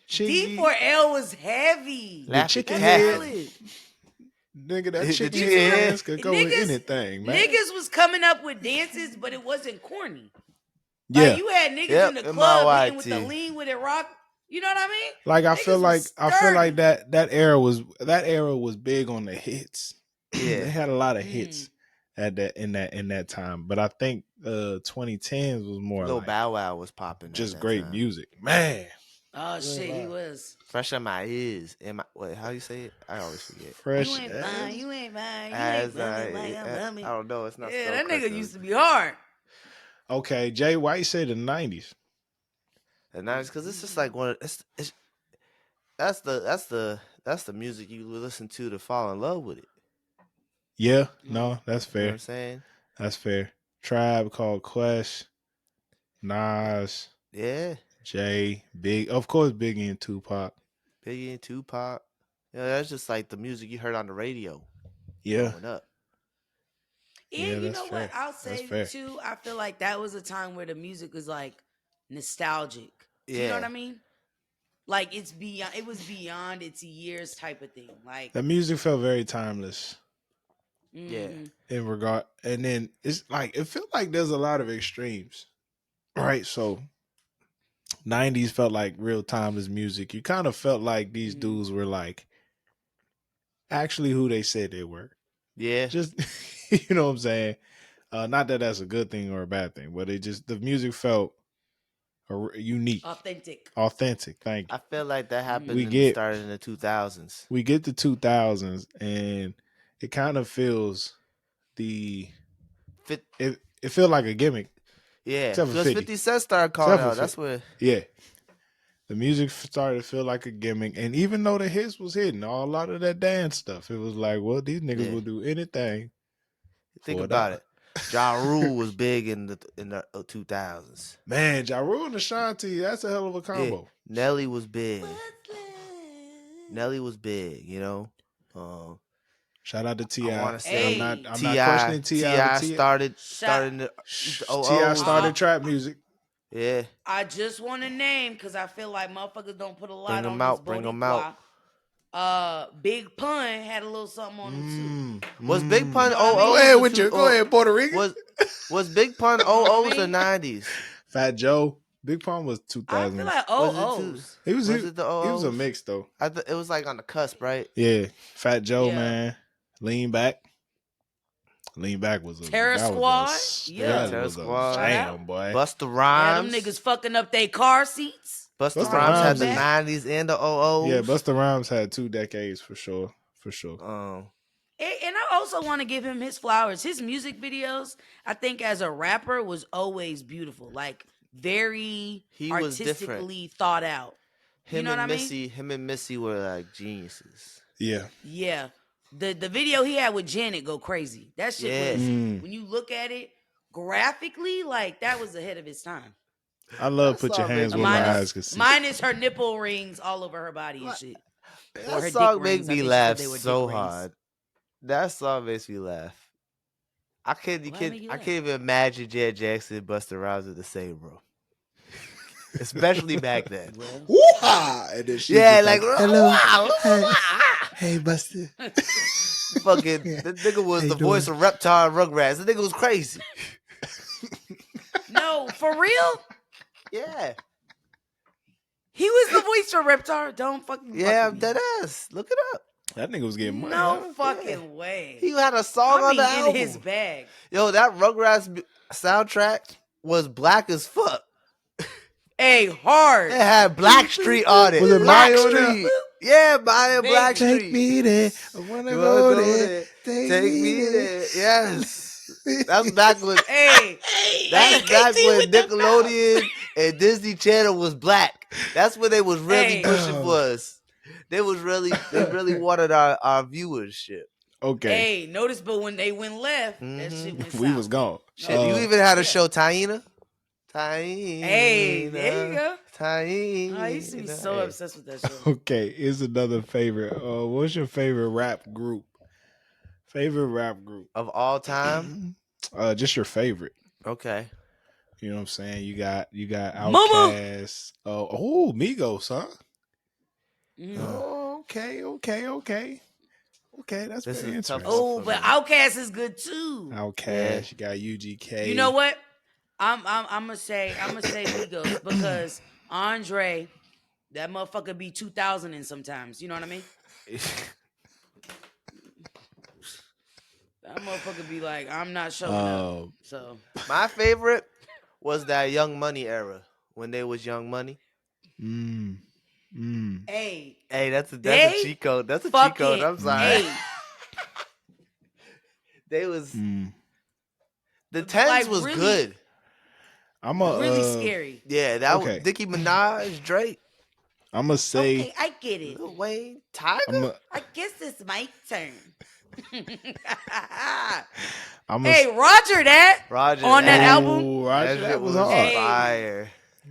D4L was heavy. The chicken head. Nigga, that Did chicken you head hear? dance could go with anything, man. Niggas was coming up with dances, but it wasn't corny. Yeah. Like you had niggas Yep, in the in club my hitting with the YT. lean with it rock. You know what I mean? Like I feel Niggas like was that era was big on the hits. Yeah. They had a lot of hits at in that time. But I think 2010s was more Lil like Bow Wow was popping at just that great time. music. Man. Oh shit, he was. Fresh on my ears. Wait, how you say it? I always forget. Fresh You ain't fine, you ain't fine, you ain't As bumming like I'm bumming. I don't know. It's not Yeah, spelled that nigga correctly. used to be hard. Okay, Jay White said the 90s. The 90s, because it's just like one of it's that's the music you listen to fall in love with it. Yeah, no, that's You know what fair. I'm saying? That's fair. Tribe Called Quest, Nas, Yeah. Jay, Big, of course, Biggie and Tupac. Biggie and Tupac. Yeah, that's just like the music you heard on the radio Yeah, growing up. And Yeah, you that's know fair. what? I'll That's say fair. too, I feel like that was a time where the music was like nostalgic. You know what Yeah. I mean? Like it was beyond its years type of thing. Like the music felt very timeless Yeah. in regard, and then it's like it felt like there's a lot of extremes, right? So 90s felt like real timeless music. You kind of felt like these dudes were like actually who they said they were. Yeah. Just you know what I'm saying? Not that that's a good thing or a bad thing, but the music felt unique, authentic. Thank you. I feel like that happened We and get started in the 2000s. we get the 2000s, and it kind of feels it feels like a gimmick. Yeah. Except for Because 50. 50 Cent started calling Except for out. That's 50. where. Yeah. The music started to feel like a gimmick, and even though the hits was hitting, a lot of that dance stuff, it was like, well, these niggas will do anything. Think about it. Ja Rule was big in the 2000s. Man, Ja Rule and Ashanti, that's a hell of a combo. Yeah. Nelly was big. You know. Shout out to T.I. I want to say I'm not questioning T.I. started the T.I. started trap music. Yeah. I just want to name because I feel like motherfuckers don't put a lot Bring on 'em this out, bring 'em out. Big Pun had a little something on him too. Was Big Pun You know what I mean? Go ahead with you. Go ahead, Puerto Rican. Was Big Pun 00s or 90s? Fat Joe. Big Pun was 2000s. I feel like Was O's. it the 00s? He was a mix though. It was like on the cusp, right? Yeah. Fat Joe, Yeah. man. Lean Back. Lean Back was a Terror Squad. Yeah, Terror was Squad. a jam, boy. Busta Yeah, them Rhymes. niggas fucking up their car seats. Busta Busta Rhymes had Rhymes the is- 90s and the 00s. Yeah, Busta Rhymes had 2 decades for sure. For sure. And I also want to give him his flowers. His music videos, I think, as a rapper, was always beautiful. Like very was artistically thought out. You know what I mean? Him and Missy were like geniuses. Yeah. Yeah. The video he had with Janet go crazy. That shit was, when you look at it graphically, like that was ahead of his time. I love Put Your Hands Where My Eyes Can See. Minus her nipple rings all over her body and shit. That song made me laugh so hard. That song makes me laugh. I can't even imagine Janet Jackson and Busta Rhymes in the same room. Especially back then. Woo-ha! And then she like hello. Wow. Hey, Busta. Fucking, the nigga was the voice of Reptar and Rugrats. The nigga was crazy. No, for real? Yeah. He was the voice for Reptar. Don't fucking I'm dead ass. Look it up. That nigga was getting money. No fucking way. He had a song on the album. in his bag. Yo, that Rugrats soundtrack was black as fuck. Hey, hard. It had Blackstreet on it. Was it Blackstreet? Yeah, Maya Blackstreet. Take me there. I wanna go there. Take me there. Yes. That's back when. Hey. That's back when Nickelodeon and Disney Channel was black. That's when they was really pushing for us. They really wanted our viewership. Okay. Hey, notice, but when they went left, that shit went south. We was gone. Shit, you even had a show, Taina. Taina. Hey, there you go. Taina. I used to be so obsessed with that show. Okay, here's another favorite. What's your favorite rap group? Favorite rap group of all time? Just your favorite. Okay. You know what I'm saying? You got Outkast. Oh, Migos, huh? Mm. Oh, okay. Okay, that's This very is a tough interesting. one Oh, for but me. Outkast is good too. Outkast, you got UGK. You know what? I'm gonna say Migos because Andre, that motherfucker be 2000 and sometimes. You know what I mean? That motherfucker be like, I'm not showing up. So My favorite was that Young Money era when they was Young Money. Mm. hey, Hey, that's a they cheat code. That's a cheat code. fucking I'm sorry. hey, They was Mm. the tens like was really, good. I'm really a scary. Yeah, that was okay. Nicki Minaj, Drake, I'm gonna say Okay, I get it. Lil Wayne, Tiger. I'm a I guess it's my turn. I'm a Hey, Roger that Roger on that that. album. oh That Roger, shit that was was hard. Hey, fire.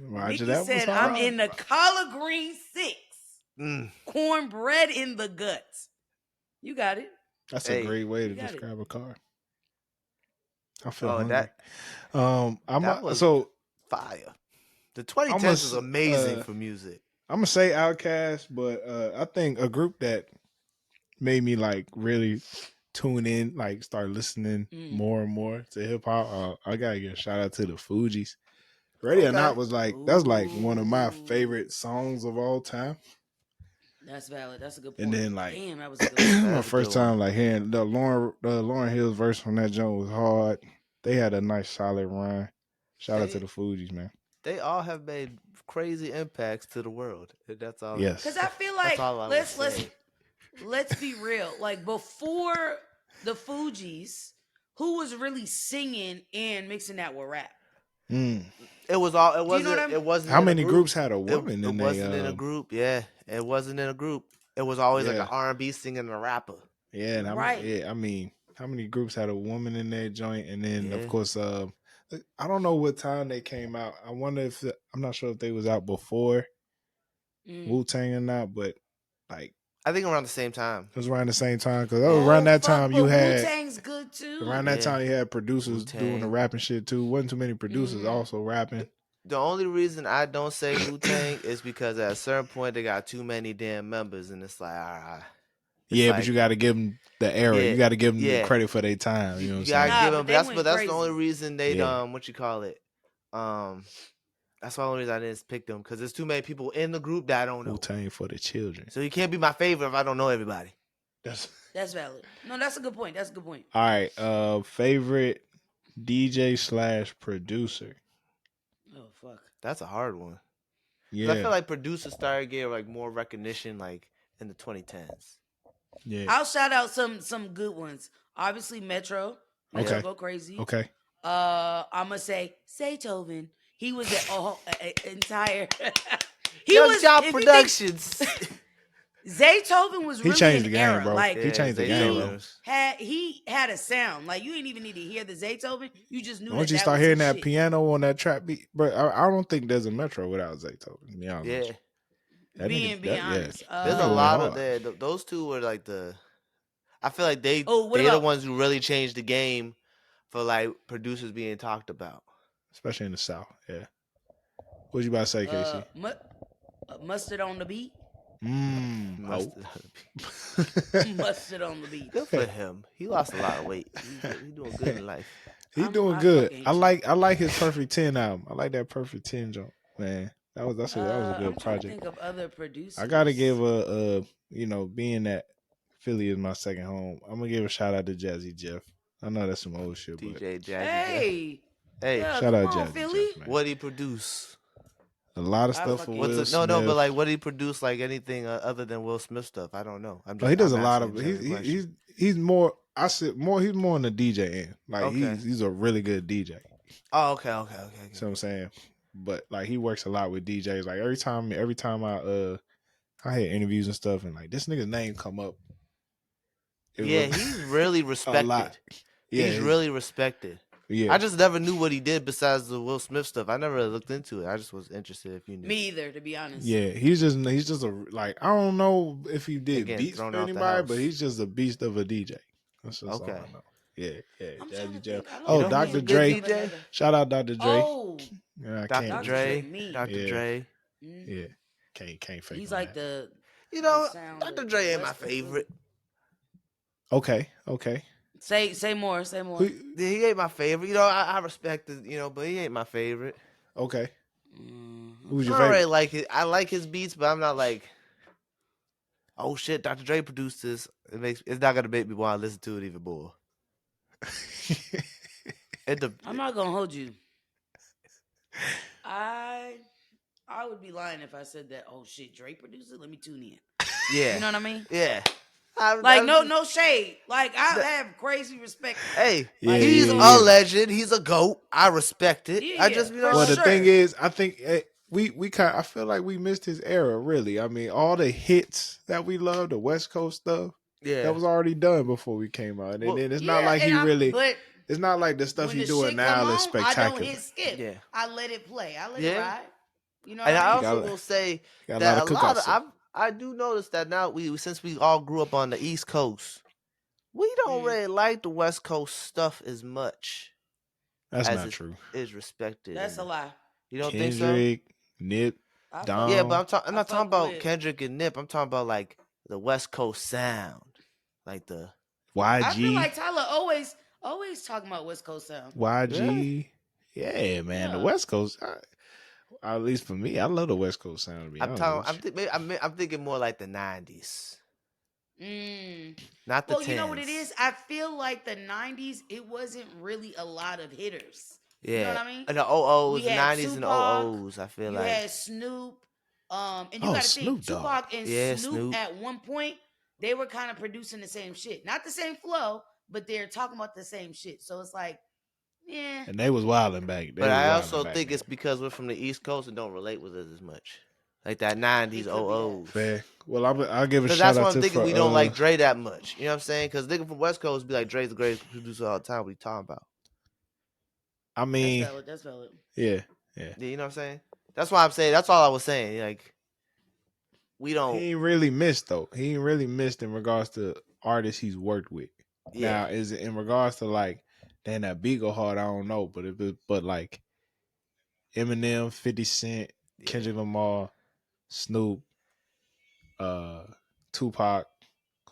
Roger, Nikki that was said, I'm hard. in the collard green 6. Mm. Cornbread in the guts. You got it. That's a Hey, great way to You got it. describe a car. I feel oh hungry. that I'm that was so fire. The I'm gonna 2010s was amazing for music. I'm gonna say Outkast, but I think a group that made me like really tune in, like start listening more and more to hip hop. I gotta give a shout out to the Fugees. Ready or Okay. Not was like that's like one of my Ooh, favorite songs of all time. that's valid. That's a good And point. then like Damn, that was a good one. That my is a first good one. time like hearing the Lauren Hill's verse on that joint was hard. They had a nice solid run. Shout out to They the Fugees, man. they all have made crazy impacts to the world. That's all. Cause Yes. I feel That's like all I would say. let's be real. Like before the Fugees, who was really singing and mixing that with rap? Mm. It was all. It Do you know what wasn't. I'm? It wasn't How in a many group. groups had a woman It in a wasn't in a group. Yeah, it wasn't in a group. It was always like an yeah. R&B singing and a rapper. Yeah, and Right. I mean, how many groups had a woman in their joint? And then of Yeah, course, I don't know what time they came out. I wonder if I'm not sure if they was out before Mm. Wu Tang or not, but like I think around the same time. it was around the same time because around Oh that fuck, time you but Wu had Tang's good around too. that Yeah, time you had Wu producers doing the Tang. rapping shit too. Wasn't too many producers Mm-hmm. also rapping. The only reason I don't say Wu Tang is because at a certain point they got too many damn members, and it's like, it's Yeah, but you like, got to give them the era. yeah, You got to give them the yeah. credit for their time. You know what You I'm gotta saying? Nah, give but them. they But went that's the only crazy. reason they Yeah. what you call it, um. That's the only reason I didn't pick them because there's too many people in the group that I don't Wu know. Tang for the children. So you can't be my favorite if I don't know everybody. That's That's valid. No, that's a good point. That's a good point. all right. Favorite DJ slash producer. Oh fuck. That's a hard one. Because I Yeah, feel like producers started getting like more recognition like in the 2010s. yeah. I'll shout out some good ones. Obviously, Metro. Metro Yeah. Okay, go crazy. okay. I'ma say Zaytoven. He was the entire. he Young was. Job If you think Productions. Zaytoven was He really changed an the game, era. bro. Like He Yeah, changed the game, he bro. Zaytoven. had a sound. Like you didn't even need to hear the Zaytoven. You just knew Once that you that start was hearing his that shit. piano on that trap beat, bro, I don't think there's a Metro without Zaytoven. To be honest with Yeah. you, that nigga, Being that yeah, honest. that There's a nigga went lot of hard, those two were like the I feel like Oh, what they're the about ones who really changed the game for like producers being talked about. especially in the South. Yeah. What you about to say, Casey? mustard on the beat? Hope. Must Mustard on the beat. good for him. He lost a lot of weight. He doing good in life. He doing I good. fucking I hate you. I like his Perfect 10 album. I like that Perfect 10 joint, man. That was that was a good I'm trying to project. think of other I gotta producers. give being that Philly is my second home, I'm gonna give a shout out to Jazzy Jeff. I know that's some old shit, but DJ Jazzy Jeff. Hey, Hey, yeah, shout come out on, Jazzy Philly. Jeff, man. what he produce? A lot of I stuff for fucking What's Will it? No, but Smith. like, what did he produce? Like anything other than Will Smith stuff? I don't know. Oh, he does I'm a lot asking of a general question. he's more I said more he's more on the DJ end. Like Okay. he's a really good DJ. Oh, okay. See what I'm saying? But like he works a lot with DJs. Like every time I hear interviews and stuff and like this nigga's name come up. Yeah, he's really A lot. respected. Yeah, He's really respected. yeah. I just never knew what he did besides the Will Smith stuff. I never really looked into it. I just was interested if you knew. Me either, to be honest. Yeah, he's just a like I don't know if he did Again, beats thrown for out the anybody, but house. he's just a beast of a DJ. That's just all Okay. I know. Yeah, I'm trying Jazzy to Jeff. think. I don't You Oh, know think I who's can a Dr. good think Dre. of DJ? another. Shout out Dr. Dre. Oh, Yeah, I Dr. can't. Dr. Dre, Dre. me. Dr. Yeah, Dre. yeah. Can't fake He's on like that. the You know, sound Dr. of Dre ain't my West of Philly. favorite. Okay. Say more. Say more. He ain't my favorite. You know, I respect it. You know, but he ain't my favorite. Okay. Mm-hmm. Who's I your don't really favorite? like it. I like his beats, but I'm not like, oh shit, Dr. Dre produced this. It's not gonna make me want to listen to it even more. I'm not gonna hold you. I would be lying if I said that. Oh shit, Drake produced it. Let me tune in. Yeah, You know what I mean? yeah. Like no shade. Like I have crazy respect. Hey, Yeah, Like he's he's a over. legend. He's a goat. I respect it. I Yeah, just, you know for Well, what? the thing sure. is, I think we kind. I feel like we missed his era. Really, I mean, all the hits that we love, the West Coast stuff, that Yeah. was already done before we came out, and Well, then it's not Yeah, like and he I'm really. but It's not like the stuff when he the doing shit come now is on, I don't hit spectacular. skip. yeah. I let it play. I let it Yeah. ride. You know what And I I He mean? also got will say a lot that of a lot of cookouts. I do notice that now since we all grew up on the East Coast, we don't really like the West Coast stuff as much That's as not it true. is respected. That's a And lie. you don't think so? Kendrick, Nip, I fuck Yeah, with but Dom, I'm I not talking fuck about with Kendrick and Nip. I'm talking about like the West Coast sound, like the I feel YG, like Tyler always talking about West Coast sound. really. YG. Yeah, man, the Yeah. West Coast. At least for me, I love the West Coast sound. To be I'm honest talking. with you. I'm thinking more like the '90s, Mm. not the Well, you know what it '10s. is? I feel like the 90s, it wasn't really a lot of hitters. You know what Yeah, I mean? and the We '00s, the had '90s, and the Tupac, '00s. I feel you like had Snoop, and you Oh, got to think Snoop Dogg. Tupac and yeah, Snoop Snoop. at one point they were kind of producing the same shit, not the same flow, but they're talking about the same shit. So it's like, yeah, And they was wilding back. They But was I wilding also back think then. it's because we're from the East Coast and don't relate with us as much, like that '90s, it could be that. '00s. Fair. Well, I'll give a Because shout that's out why I'm to thinking for we don't like Dre that much. You know what I'm saying? Because nigga from West Coast be like Dre's the greatest producer of all time. What you talking about? I That's mean, valid. That's valid. yeah. Yeah, you know what I'm saying? That's why I'm saying. That's all I was saying. Like we don't. He ain't really missed though. He ain't really missed in regards to artists he's worked with. Yeah, Now, is it in regards to like, damn, that beat go hard? I don't know, but like Eminem, 50 Cent, yeah. Kendrick Lamar, Snoop, uh, Tupac.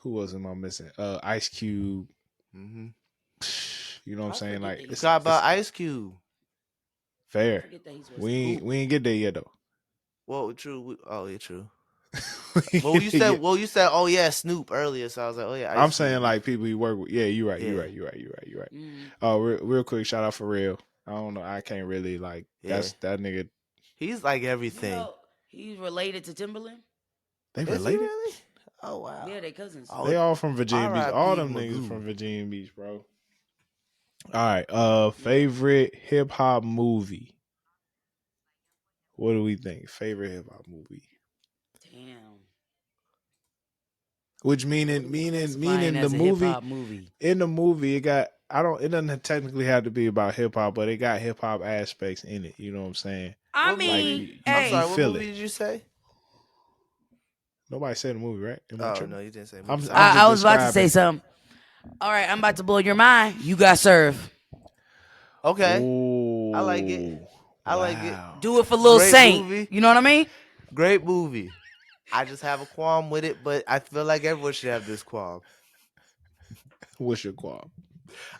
Who was am I missing? Ice Cube. Mm-hmm. You know what I'm I saying? forget Like that he's Forgot West. about Ice Cube. I fair. forget that he's West We Coast. ain't, Who? we ain't get there yet though. Well, true. Oh, yeah, true. We ain't Well, get there yet. you said, oh yeah, Snoop earlier. So I was like, oh yeah, I'm Ice saying Cube. like people he work with. Yeah, you right. You Yeah, right. You right. You right. You right. Mm. Oh, real quick, shout out for real. I don't know. I can't really like. yeah. That's that nigga. He's like You everything. know, he's related to Timberland. They Is he related. really? Oh wow. Yeah, they cousins. Oh, They all from Virginia Beach. All R.I.P. them niggas Magoo. from Virginia Beach, bro. All right. Yeah. Favorite hip hop movie. What do we think? Favorite hip hop movie. Damn. Which What are we classifying meaning the as a hip movie. hop movie? In the movie, it got. I don't. It doesn't technically have to be about hip hop, but it got hip hop aspects in it. You know what I'm saying? I What Like movie? mean, I'm you sorry. hey, What feel movie it. did you say? Nobody said the movie, right? Am I Oh tripping? no, you didn't say movie. I'm Sorry. just I was about to say describing. something. All right, I'm about to blow your mind. You got served. Okay, I like it. Oh, I like it. wow. Do it for Lil Great Saint. movie. You know what I mean? Great movie. I just have a qualm with it, but I feel like everyone should have this qualm. What's your qualm?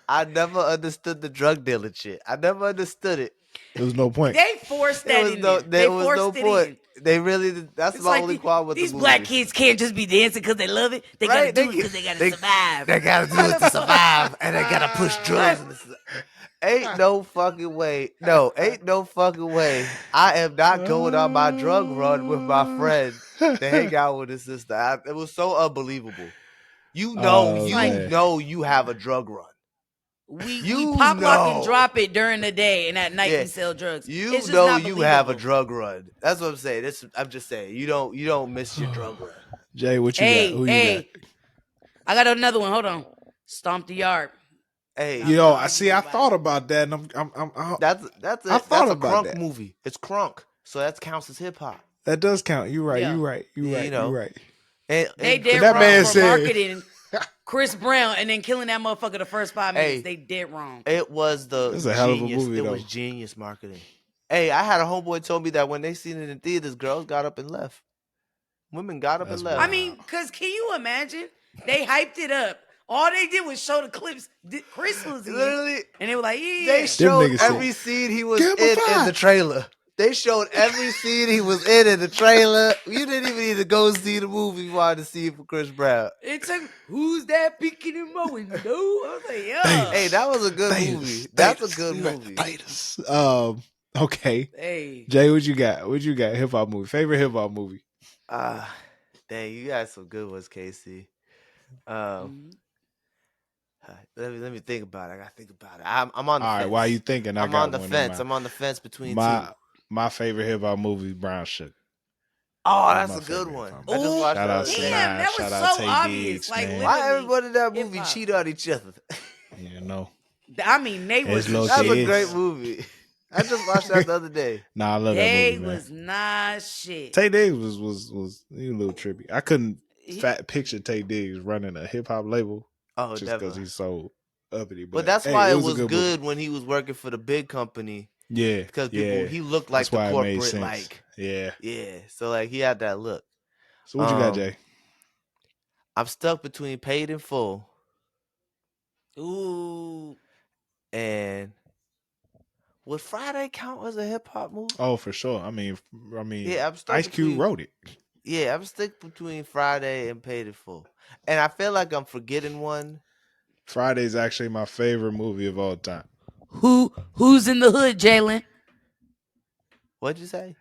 I never understood the drug dealing shit. I never understood it. There was no point. They forced that in there. They There was no forced it point. in. They really. That's It's my like only qualm with the these black movie. kids can't just be dancing because they love it. They got to Right? do it because they got to They survive. they gotta do Why it the to fuck? survive, and they gotta push drugs. What? And this. Ain't no fucking way. No, ain't no fucking way. I am not going on my drug run with my friend to hang out with his sister. It was so unbelievable. Oh It's like man. You have a drug run. we You pop lock and know, drop it during the day, and at night yeah, we sell drugs. you It's just know not you have a believable. drug run. That's what I'm saying. I'm just saying you don't miss your drug run. Jay, what you got? Hey, Who you got? hey, I got another one. Hold on. Stomp the yard. Hey, Not gonna I argue see. with I nobody. thought about that, and that's I it. thought That's a about crunk that. movie. It's crunk, so that counts as hip hop. That does count. You right. Yeah. You right. You Yeah, you right. You know. right. They And But did Chris that wrong man Brown. for said, marketing Chris Brown and then killing that motherfucker the first 5 minutes. Hey, They did wrong. it was the "That's a hell of a genius. movie, It was though." genius marketing. Hey, I had a homeboy told me that when they seen it in theaters, girls got up and left. Women got up and That's I left. wild. mean, because can you imagine? They hyped it up. All they did was show the clips. Chris was in, Literally, and they were like, "Yeah." they showed niggas every said, scene he was "Give him a in the five." trailer. They showed every scene he was in the trailer. You didn't even need to go see the movie you wanted to see it for Chris Brown. It took who's that peeking in my window? I was like, yeah. Hey, that was a good movie. That's a good movie. Okay. Hey, Jay, what you got? What you got? Hip hop movie. Favorite hip hop movie? Dang, you got some good ones, Casey. mhm. Let me think about it. I gotta think about it. I'm on the All right, fence. while you thinking, I I'm got on the one in fence. mind. I'm on the fence between My two. my favorite hip hop movie is Brown Sugar. Oh, That's that's my a good favorite one. hip hop I movie. just Oh, watched Shout the out other day. damn, Sanaa. that was Shout out so Tay obvious. Diggs, Like, man. Why literally, everybody in that movie hip-hop. cheat on each other? You know, I mean, they it's was low That's a key great is. movie. I just watched that the other day. Nah, I love that They movie, man. was not shit. Tay Diggs was he a little trippy. I couldn't He- picture Tay Diggs running a hip hop label Oh, just because never. he's so uppity. But But that's hey, why it it was a was good movie. good when he was working for the big company Yeah, because yeah. he looked like That's the why it made corporate, sense. Yeah. yeah. So like he had that look. So what you got, Jay? I'm stuck between Paid in Full Ooh, and would Friday count as a hip hop movie? Oh, for sure. I mean, Yeah, I'm stuck Ice Cube between. wrote it. Yeah, I'm stuck between Friday and Paid in Full, and I feel like I'm forgetting one. Friday's actually my favorite movie of all time. who's in the hood, Jalen? What'd you say?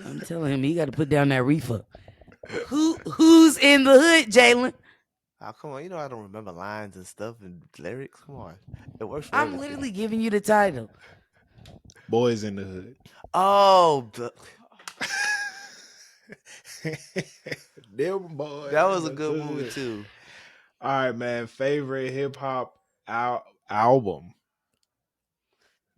I'm telling him he got to put down that reefer. Who's in the hood, Jalen? Oh, come on. You know I don't remember lines and stuff and lyrics. Come on. It works for I'm everything. literally giving you the title. Boys in the Hood. Oh, Them boys. that was a in the good movie hood. too. All right, man. Favorite hip hop album.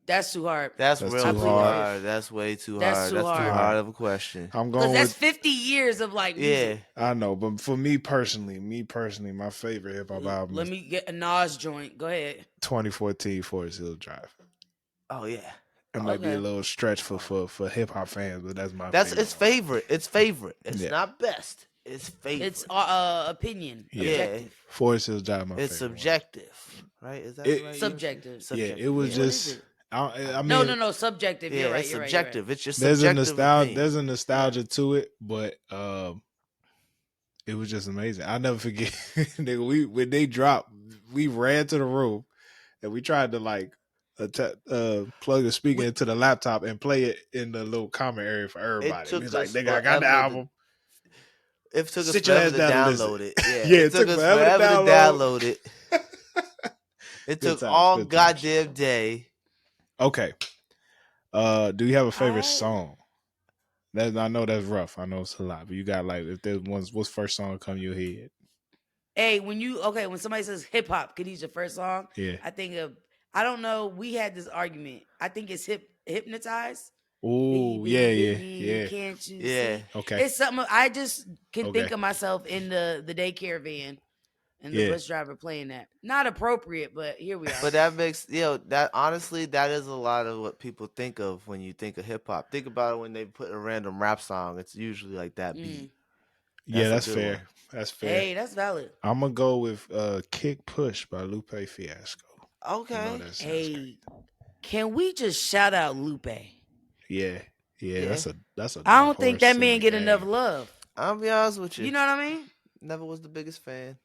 That's too hard. That's That's real too too hard. hard. That's way too That's hard. too That's too hard. hard of a question. I'm Because going that's with 50 years of like Yeah. music. I know, but for me personally, my favorite hip hop album Let is me get a Nas joint. Go ahead. 2014 Forest Hill Drive. Oh yeah. It might be a Okay. little stretch for hip hop fans, but that's my That's favorite. its favorite. It's favorite. It's Yeah. not best. It's favorite. It's opinion. Yeah. Objective. Forest Hill Drive, my It's favorite. one. subjective. Right? Is that It- right? Subjective. Yeah, Subjective. it was What just. is it? I mean, No. Subjective. Yeah, You're right. it's You're right. subjective. It's just there's a subjective nostalgia. opinion. There's a nostalgia to it, but it was just amazing. I'll never forget. Nigga, when they dropped, we ran to the room and we tried to like plug the speaker into the laptop and play it in the little comment area for everybody. took We was like, us nigga, I got the forever to- album. It took us Sit your forever ass to down and download listen. it. Yeah, Yeah, it took us forever forever to to download. download it. It Good took times, all good times. goddamn day. Okay. Do you have a favorite I- song? I know that's rough. I know it's a lot, but you got like if there's what's first song come to your head? Hey, when somebody says hip hop, could use your first song? Yeah. I think of. I don't know. We had this argument. I think it's hypnotized. Oh, yeah. Can't you Yeah. see? Okay. It's something I just can think Okay. of myself in the daycare van and the Yeah. bus driver playing that. Not appropriate, but here we are. But that makes that honestly that is a lot of what people think of when you think of hip hop. Think about it when they put a random rap song. It's usually like that beat. Yeah, That's that's a good fair. one. That's fair. Hey, that's valid. I'm gonna go with "Kick Push" by Lupe Fiasco. I know Okay. that sounds Hey, great. can we just shout out Lupe? Yeah. Yeah. That's a. I don't think horse that in man the get enough game. love. I'll be honest with you. You know what I mean? Never was the biggest fan.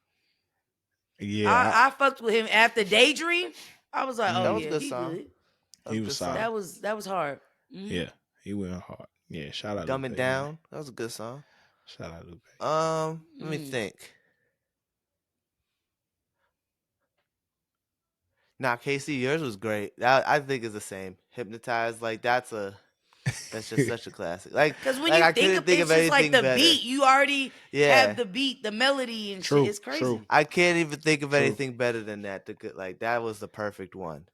Yeah, I fucked with him after Daydream. I was like, That oh was a yeah, good he song. good. He was solid. That was hard. Mhm. yeah, he went hard. Yeah, shout out Dumb Lupe, It man. Down. That was a good song. Shout out Lupe. Let me think. Nah, Casey, yours was great. I think it's the same. Hypnotized, like that's just such a classic. Like, Because when like, you I couldn't think it's of just like anything the better. beat, you already Yeah. have the beat, the melody, and True, shit. It's crazy. true. I can't even think of True. anything better than that. Like that was the perfect one.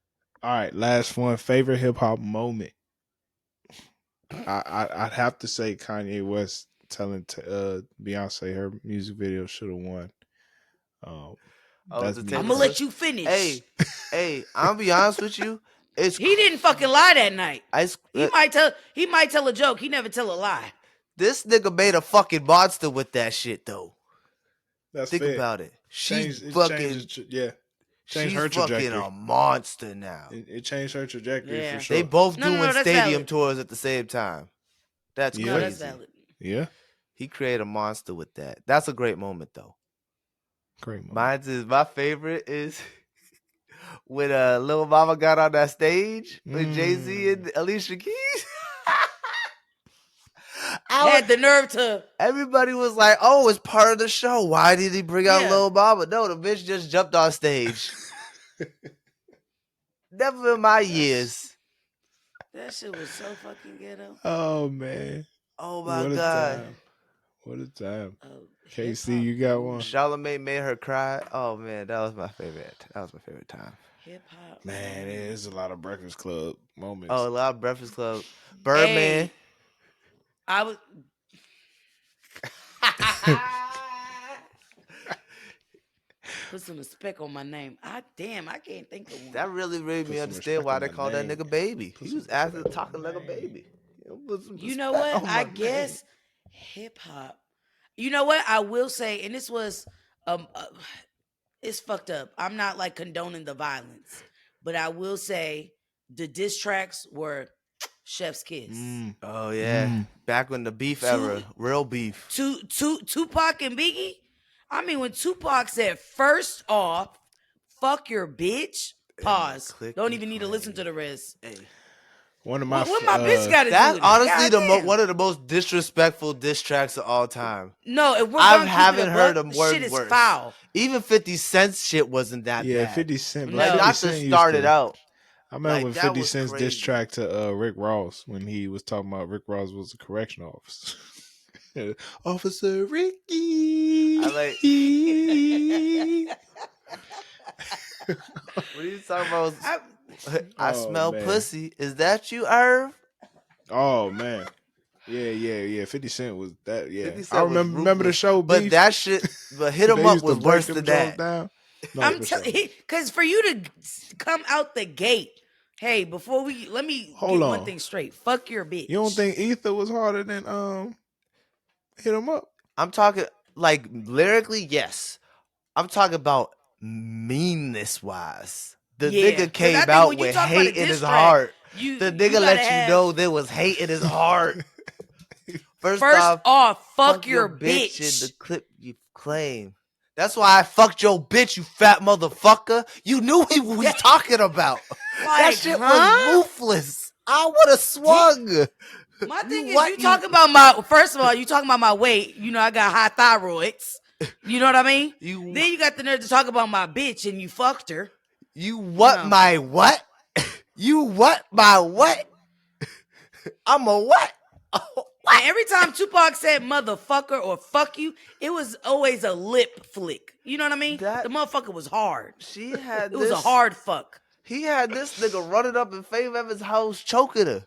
All right, last one. Favorite hip hop moment. I'd have to say Kanye West telling Beyonce her music video should have won. That's the me. Taylor I'm gonna let you finish. Hey, I'll be honest with you. He didn't fucking lie that night. I He might tell a joke. He never tell a lie. This nigga made a fucking monster with that shit though. That's Think fair. about it. She's Changed fucking. changed She's her fucking trajectory. a monster now. It changed her trajectory for Yeah. They sure. both No, doing that's stadium valid. tours at the same time. That's No, that's crazy. valid. Yeah, He created a monster with that. That's a great moment though. great moment. My favorite is when Lil Mama got on that stage with Jay-Z and Alicia Keys. Had the nerve to. Everybody was like, "Oh, it's part of the show. Why did he bring out Yeah. Lil Mama?" No, the bitch just jumped on stage. Never in my years. That shit was so fucking ghetto. Oh man, Oh my what a god. time! What a time. KC, Hip-hop you got movies. one? Charlamagne made her cry. Oh man, that was my favorite. That was my favorite time. Hip-hop. Man, movies. there's a lot of Breakfast Club moments. Oh, a lot of Breakfast Club. Birdman. Hey, I was. Put some respect on my name. Damn, I can't think of one. That really made Put me some understand respect why on they my called that name. nigga baby. Put He some was actually respect on talking my like a name. baby. Put some You know respect what? on I my guess hip hop. You know what? I will say, and this was, it's fucked up. I'm not like condoning the violence, but I will say the diss tracks were Chef's Kiss. name. Oh yeah, back when the beef era, real beef. Tupac and Biggie. I mean, when Tupac said, "First off, fuck your bitch." Pause. click Don't and even need to listen to claim. the rest. Hey, One of my What my bitch got to do that's with it? honestly Goddamn. one of the most disrespectful diss tracks of all time. No, if we're I gonna keep it haven't a heard buck, them the shit word is worse. foul. Even 50 Cent's shit wasn't that yeah, bad. 50 Cent. No. Like 50 not to Cent used start it out. I remember Like when that 50 was Cent's diss crazy. track to Rick Ross when he was talking about Rick Ross was a correctional officer. Officer Ricky. I like. What are you talking about? I Oh, smell man. pussy. Is that you, Irv? Oh man. Yeah. 50 Cent was that. Yeah, 50 I Cent was remember the ruthless. show But Beef. that shit, but Hit 'em They Up used to was break worse them than joints that. down. No, I'm for sure. telling because for you to come out the gate, hey, before we let me Hold get one on. thing straight. Fuck your bitch. You don't think Ether was harder than Hit 'em Up? I'm talking like lyrically, yes. I'm talking about meanness wise. The Yeah, nigga 'cause I came think out when you with talk about a hate in diss his track, heart. you The nigga gotta let you have know there was hate in his heart. First first off, fuck your your bitch in bitch. the clip you claim. That's why I fucked your bitch, you fat motherfucker. You knew what he was talking about. That Like, shit huh? was ruthless. I would have swung. My thing is, what you talking about my. First of all, you talking about my weight. You know, I got high thyroids. You know what I mean? Then you got the nerve to talk about my bitch and you fucked her. You what No. my what? You what my what? I'm a what? And every time Tupac said motherfucker or fuck you, it was always a lip flick. You know what I mean? That- the motherfucker was hard. She had It was a hard fuck. He had this nigga running up in Faith Evans' house choking her.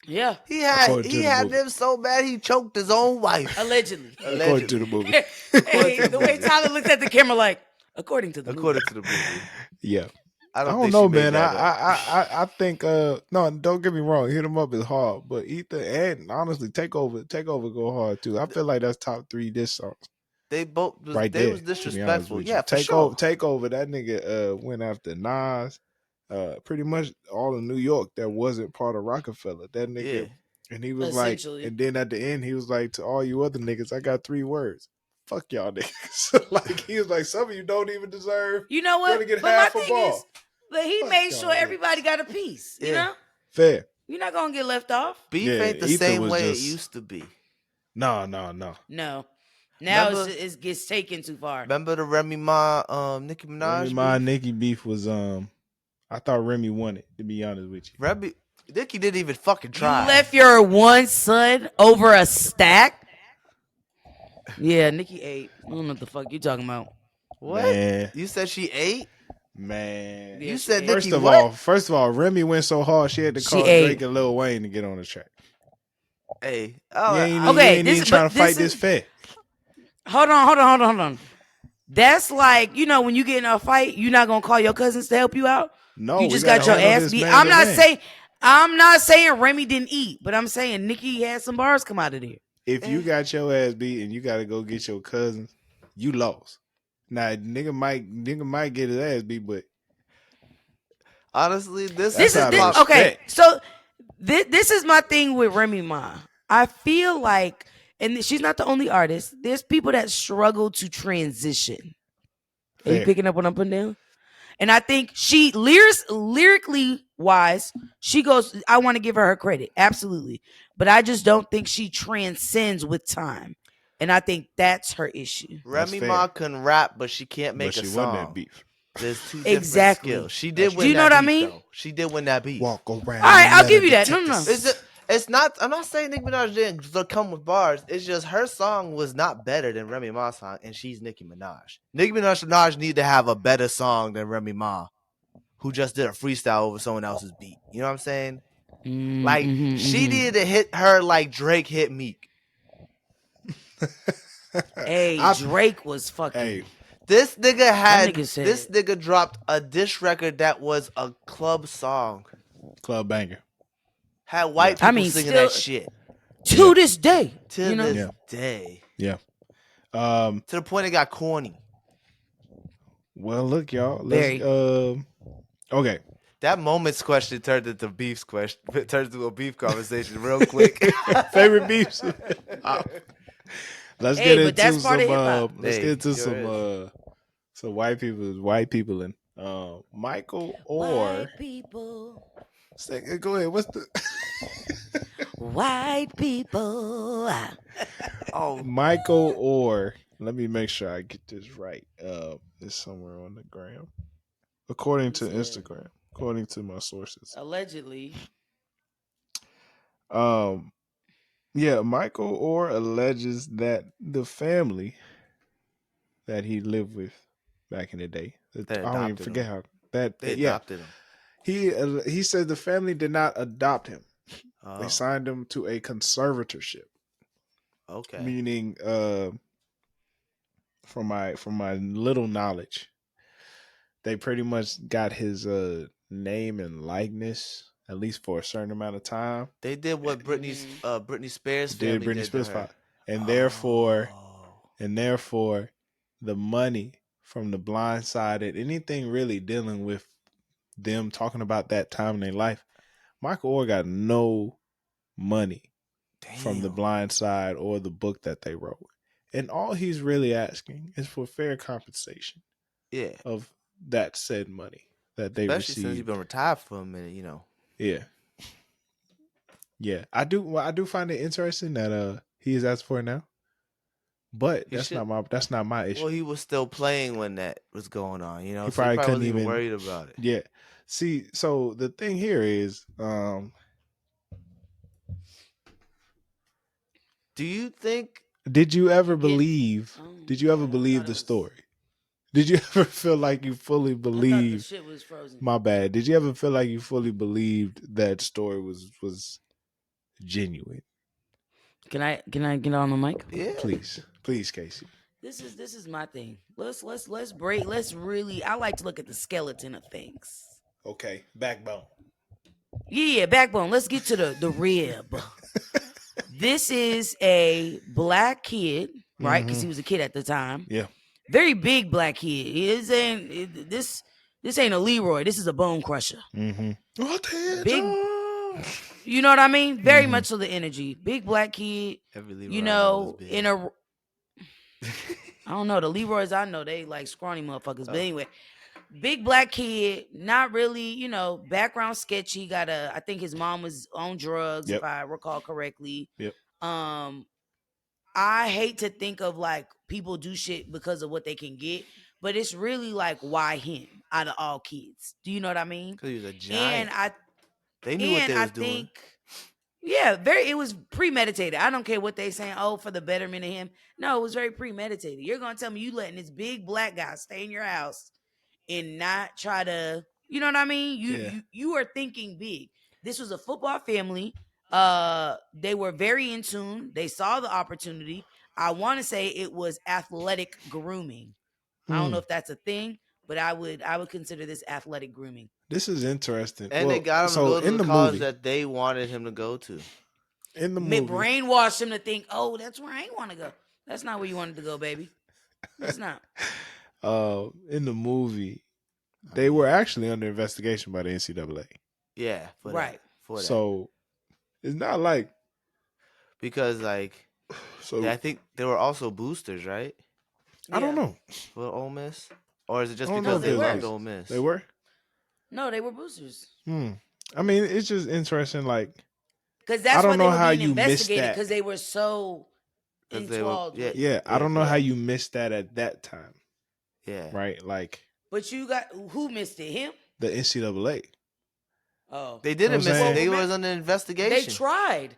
Yeah. He According to the had movie. them so bad he choked his own wife. Allegedly. According to the movie. Hey, the way Tyler looked at the camera like, according to the movie. to the movie. Yeah. I I don't, don't think know, she made man. that up. I think no, don't get me wrong. Hit 'em Up is hard, but Ether and honestly, Take Over go hard too. I feel like that's top 3 diss songs. They both was, Right they there, was to be honest disrespectful. with Yeah, you. for sure. Take Over. That nigga went after Nas. Pretty much all of New York that wasn't part of Rockefeller. That nigga, Yeah. and he was like, Essentially. and then at the end he was like, to all you other niggas, I got 3 words. Fuck y'all niggas. Like he was like, some of you don't even deserve. You know what? Gonna get But half my a thing ball. is that he Fuck made y'all sure niggas. everybody got a piece. You Yeah. know? Fair. You're not gonna get left off. Beef Yeah, ain't the Ether same was way just- it used to be. No. No. Now Remember- it gets taken too far. Remember the Remy Ma, Nicki Minaj? Remy Ma beef? Nicki beef was I thought Remy won it, to be honest with you. Nicki didn't even fucking You try. left your one son over a stack? Yeah, Nikki ate. I don't know what the fuck you talking about. What? Man. You said she ate? Man. Yeah, You she said ate. Nicki First of all, Remy went so hard she had to She call ate. Drake and Lil Wayne to get on the track. Hey. You ain't Okay, even trying to fight this fair. Hold on. That's like, when you get in a fight, you're not gonna call your cousins to help you out. No, You we just gotta got your handle ass this beat. man I'm to not man. saying I'm not saying Remy didn't eat, but I'm saying Nikki had some bars come out of there. If you got your ass beat and you got to go get your cousins, you lost. Now nigga might get his ass beat, but honestly, this that's This is out of this pop. okay. respect. So this is my thing with Remy Ma. I feel like, and she's not the only artist. There's people that struggle to transition. Are you Fair. picking up what I'm putting down? And I think she lyrically wise, she goes. I want to give her credit, absolutely, but I just don't think she transcends with time, and I think that's her issue. That's Remy fair. Ma can rap, but she can't But make a she won that song. beef. There's two different skills. Exactly. She That's did Do win you true. know that what I beef mean? though. She did win that beef. Walk around All right, and I'll let her give you that. detect No. It's us. just, it's not. I'm not saying Nicki Minaj didn't come with bars. It's just her song was not better than Remy Ma's song, and she's Nicki Minaj. Nicki Minaj need to have a better song than Remy Ma, who just did a freestyle over someone else's beat. You know what I'm saying? Like she needed to hit her like Drake hit Meek. Hey, Drake was fucking. Hey, This nigga had nigga said- this nigga dropped a diss record that was a club song. club banger. Had white people I mean, singing still that shit to Yeah. this day. to You know? this Yeah. day. Yeah. To the point it got corny. Well, look, y'all. Let's Very. okay. That moment's question turned into beef's question. Turned into a beef conversation real quick. Favorite beefs. Let's Hey, get but that's into part of some hip-hop. let's Hey, get into sure some white people and Michael White Orr. people. Go ahead. What's the White people. Oh, Michael Orr? Let me make sure I get this right. It's somewhere on the gram. According to Instagram. According to my sources. Allegedly. Yeah, Michael Orr alleges that the family that he lived with back in the day, That I don't even adopted forget him. how that They yeah, adopted him. he said the family did not adopt him. Oh, They signed him to a conservatorship, okay. meaning from my little knowledge, they pretty much got his name and likeness at least for a certain amount of time. They did what Britney Spears Did family Britney did to Spears her. and Oh, therefore the money from the blindsided, anything really dealing with them talking about that time in their life, Michael Orr got no money from the damn. blind side or the book that they wrote. And all he's really asking is for fair compensation Yeah, of that said money that they especially since you've received. been retired for a minute. You know. Yeah. Yeah. I do find it interesting that he is asking for it now. But He that's should. not my issue. Well, he was still playing when that was going on. You know, He so he probably probably couldn't wasn't even even worried about it. Yeah. See, so the thing here is, Do you think? did you ever Get- believe? Oh, Did you ever I believe thought the it was- story? Did you ever feel like you fully I thought the believed? shit was frozen. My bad. Did you ever feel like you fully believed that story was genuine? Can I get on the mic? Yeah. Please, Casey. This is my thing. Let's break. Let's really. I like to look at the skeleton of things. Okay, backbone. Yeah, backbone. Let's get to the rib. This is a black kid, right? Because he was a kid at the time. Yeah. Very big black kid. This ain't a Leroy. This is a bone crusher. Mm-hmm. Big. You know what I mean? Very much so the energy. Big black kid. Every Leroy You I know, is big. in a. I don't know. The Leroys I know, they like scrawny motherfuckers. But anyway, big black kid, not really, background sketchy. I think his mom was on drugs, Yep. if I recall correctly. Yep. I hate to think of like people do shit because of what they can get, but it's really like why him out of all kids. Do you know what I mean? Because he was a giant. They knew what they was doing. Yeah, it was premeditated. I don't care what they saying, oh, for the betterment of him. No, it was very premeditated. You're gonna tell me you letting this big black guy stay in your house and not try to, you know what I mean? You are thinking big. This was a football family. They were very in tune. They saw the opportunity. I want to say it was athletic grooming. I don't know if that's a thing, but I would consider this athletic grooming. This is interesting. And they Well, got him to so go to in the the college movie, that they wanted him to go to. in the movie, Brainwash him to think, oh, that's where I ain't want to go. That's not where you wanted to go, baby. It's not. in the movie, they were actually under investigation by the NCAA. Yeah, for Right. that. For that. So it's not like Because like so. I think there were also boosters, right? I don't know. For Ole Miss? Or is it just I don't because know they if there's loved boosters. Ole Miss? They were. No, they were boosters. I mean, it's just interesting. Like, Because I that's don't why they know were how being you missed investigated, that. because they were so 'Cause they were- entwalled with. Yeah, I don't know yeah. how you missed that at that time, Yeah. right? Like But you got who missed it? Him? the NCAA. Oh, They didn't You know what I'm miss saying? it. They Well, was under they investigation. tried.